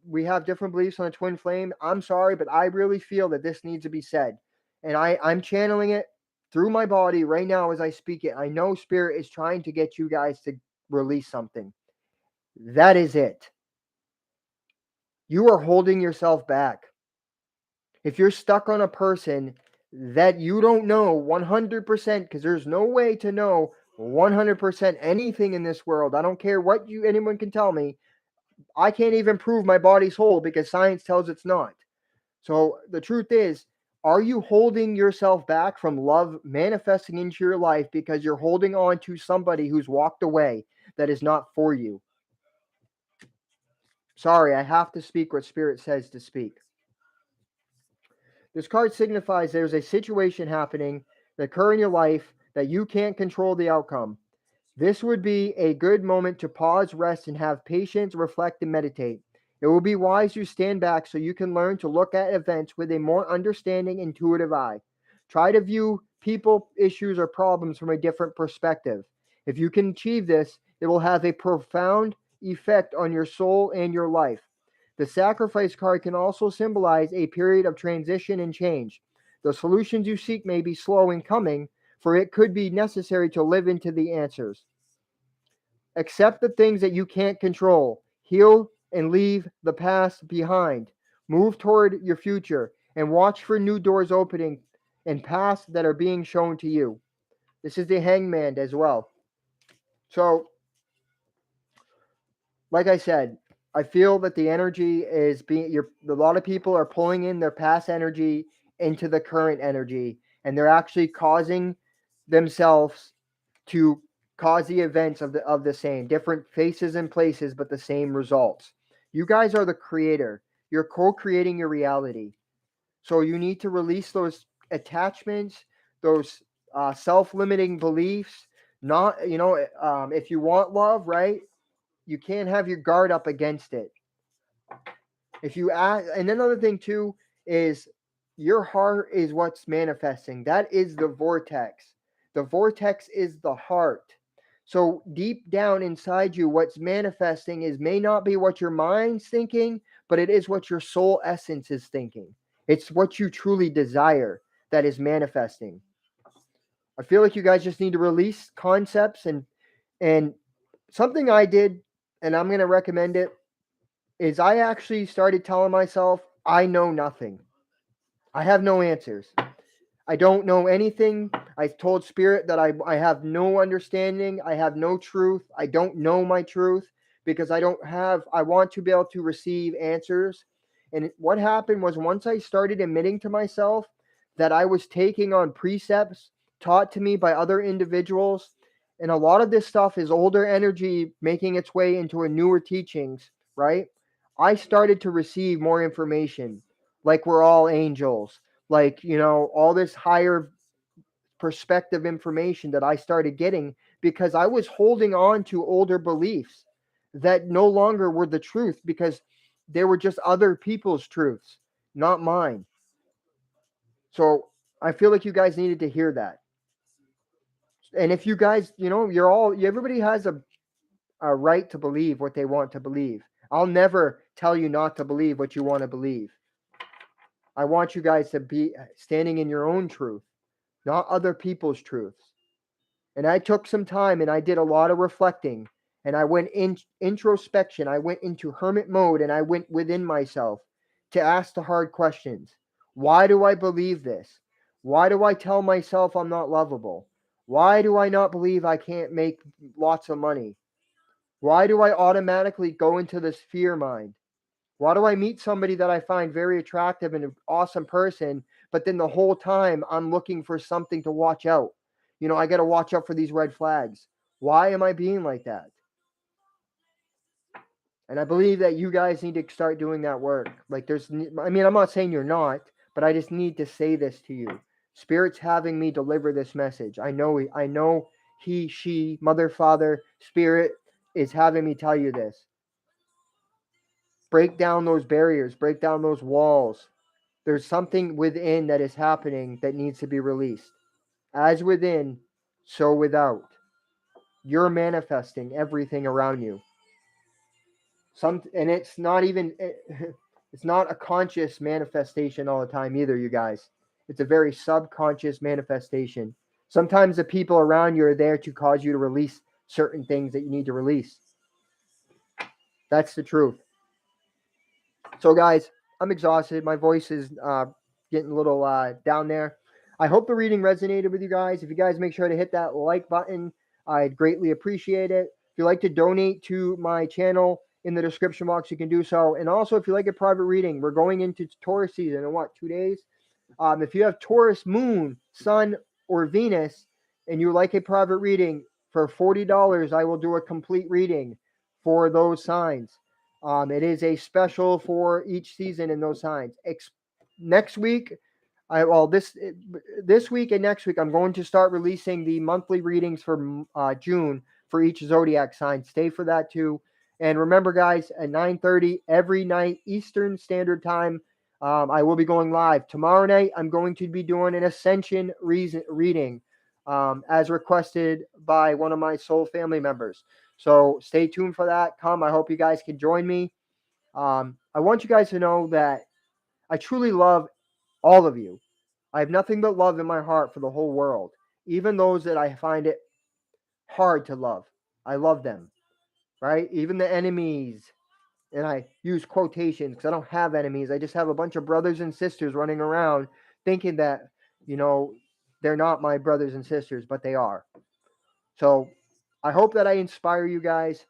We have different beliefs on a twin flame. I'm sorry, but I really feel that this needs to be said. And I'm channeling it through my body right now as I speak it. I know Spirit is trying to get you guys to release something. That is it. You are holding yourself back. If you're stuck on a person that you don't know 100%, because there's no way to know 100% anything in this world. I don't care what anyone can tell me. I can't even prove my body's whole because science tells it's not. So the truth is, are you holding yourself back from love manifesting into your life because you're holding on to somebody who's walked away that is not for you? Sorry, I have to speak what Spirit says to speak. This card signifies there's a situation happening that occur in your life that you can't control the outcome. This would be a good moment to pause, rest, and have patience, reflect, and meditate. It will be wise to stand back so you can learn to look at events with a more understanding, intuitive eye. Try to view people, issues, or problems from a different perspective. If you can achieve this, it will have a profound effect on your soul and your life. The sacrifice card can also symbolize a period of transition and change. The solutions you seek may be slow in coming, for it could be necessary to live into the answers. Accept the things that you can't control. Heal and leave the past behind. Move toward your future and watch for new doors opening and paths that are being shown to you. This is the Hangman as well. So, like I said, I feel that the energy is a lot of people are pulling in their past energy into the current energy, and they're actually causing themselves to cause the events of the same, different faces and places, but the same results. You guys are the creator. You're co-creating your reality. So you need to release those attachments, those self-limiting beliefs. Not, if you want love, right? You can't have your guard up against it. If you ask, and another thing too is your heart is what's manifesting. That is the vortex. The vortex is the heart. So deep down inside you, what's manifesting may not be what your mind's thinking, but it is what your soul essence is thinking. It's what you truly desire that is manifesting. I feel like you guys just need to release concepts and something I did, and I'm going to recommend it, is I actually started telling myself, I know nothing. I have no answers. I don't know anything. I told Spirit that I have no understanding. I have no truth. I don't know my truth because I want to be able to receive answers. And what happened was once I started admitting to myself that I was taking on precepts taught to me by other individuals, and a lot of this stuff is older energy making its way into a newer teachings, right? I started to receive more information, like we're all angels, like, all this higher perspective information that I started getting because I was holding on to older beliefs that no longer were the truth because they were just other people's truths, not mine. So I feel like you guys needed to hear that. And if you guys, everybody has a right to believe what they want to believe. I'll never tell you not to believe what you want to believe. I want you guys to be standing in your own truth, not other people's truths. And I took some time and I did a lot of reflecting and I went in introspection. I went into hermit mode and I went within myself to ask the hard questions. Why do I believe this? Why do I tell myself I'm not lovable? Why do I not believe I can't make lots of money? Why do I automatically go into this fear mind? Why do I meet somebody that I find very attractive and an awesome person, but then the whole time I'm looking for something to watch out? You know, I got to watch out for these red flags. Why am I being like that? And I believe that you guys need to start doing that work. Like I mean, I'm not saying you're not, but I just need to say this to you. Spirit's having me deliver this message. I know he, she, mother, father, spirit is having me tell you this. Break down those barriers, break down those walls. There's something within that is happening that needs to be released. As within, so without. You're manifesting everything around you. And it's not even it's not a conscious manifestation all the time either, you guys. It's a very subconscious manifestation. Sometimes the people around you are there to cause you to release certain things that you need to release. That's the truth. So guys, I'm exhausted. My voice is getting a little down there. I hope the reading resonated with you guys. If you guys make sure to hit that like button, I'd greatly appreciate it. If you'd like to donate to my channel, in the description box, you can do so. And also, if you like a private reading, we're going into Taurus season in 2 days? If you have Taurus moon, sun, or Venus, and you like a private reading, for $40, I will do a complete reading for those signs. It is a special for each season in those signs. Next week, this week and next week, I'm going to start releasing the monthly readings for June for each zodiac sign. Stay for that too. And remember, guys, at 9:30 every night Eastern Standard Time, I will be going live. Tomorrow night, I'm going to be doing an Ascension reading as requested by one of my soul family members. So stay tuned for that. I hope you guys can join me. I want you guys to know that I truly love all of you. I have nothing but love in my heart for the whole world, even those that I find it hard to love. I love them, right? Even the enemies. And I use quotations because I don't have enemies. I just have a bunch of brothers and sisters running around thinking that, they're not my brothers and sisters, but they are. So I hope that I inspire you guys.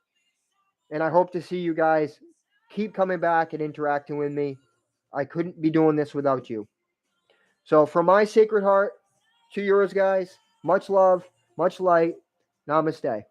And I hope to see you guys keep coming back and interacting with me. I couldn't be doing this without you. So from my sacred heart to yours, guys, much love, much light. Namaste.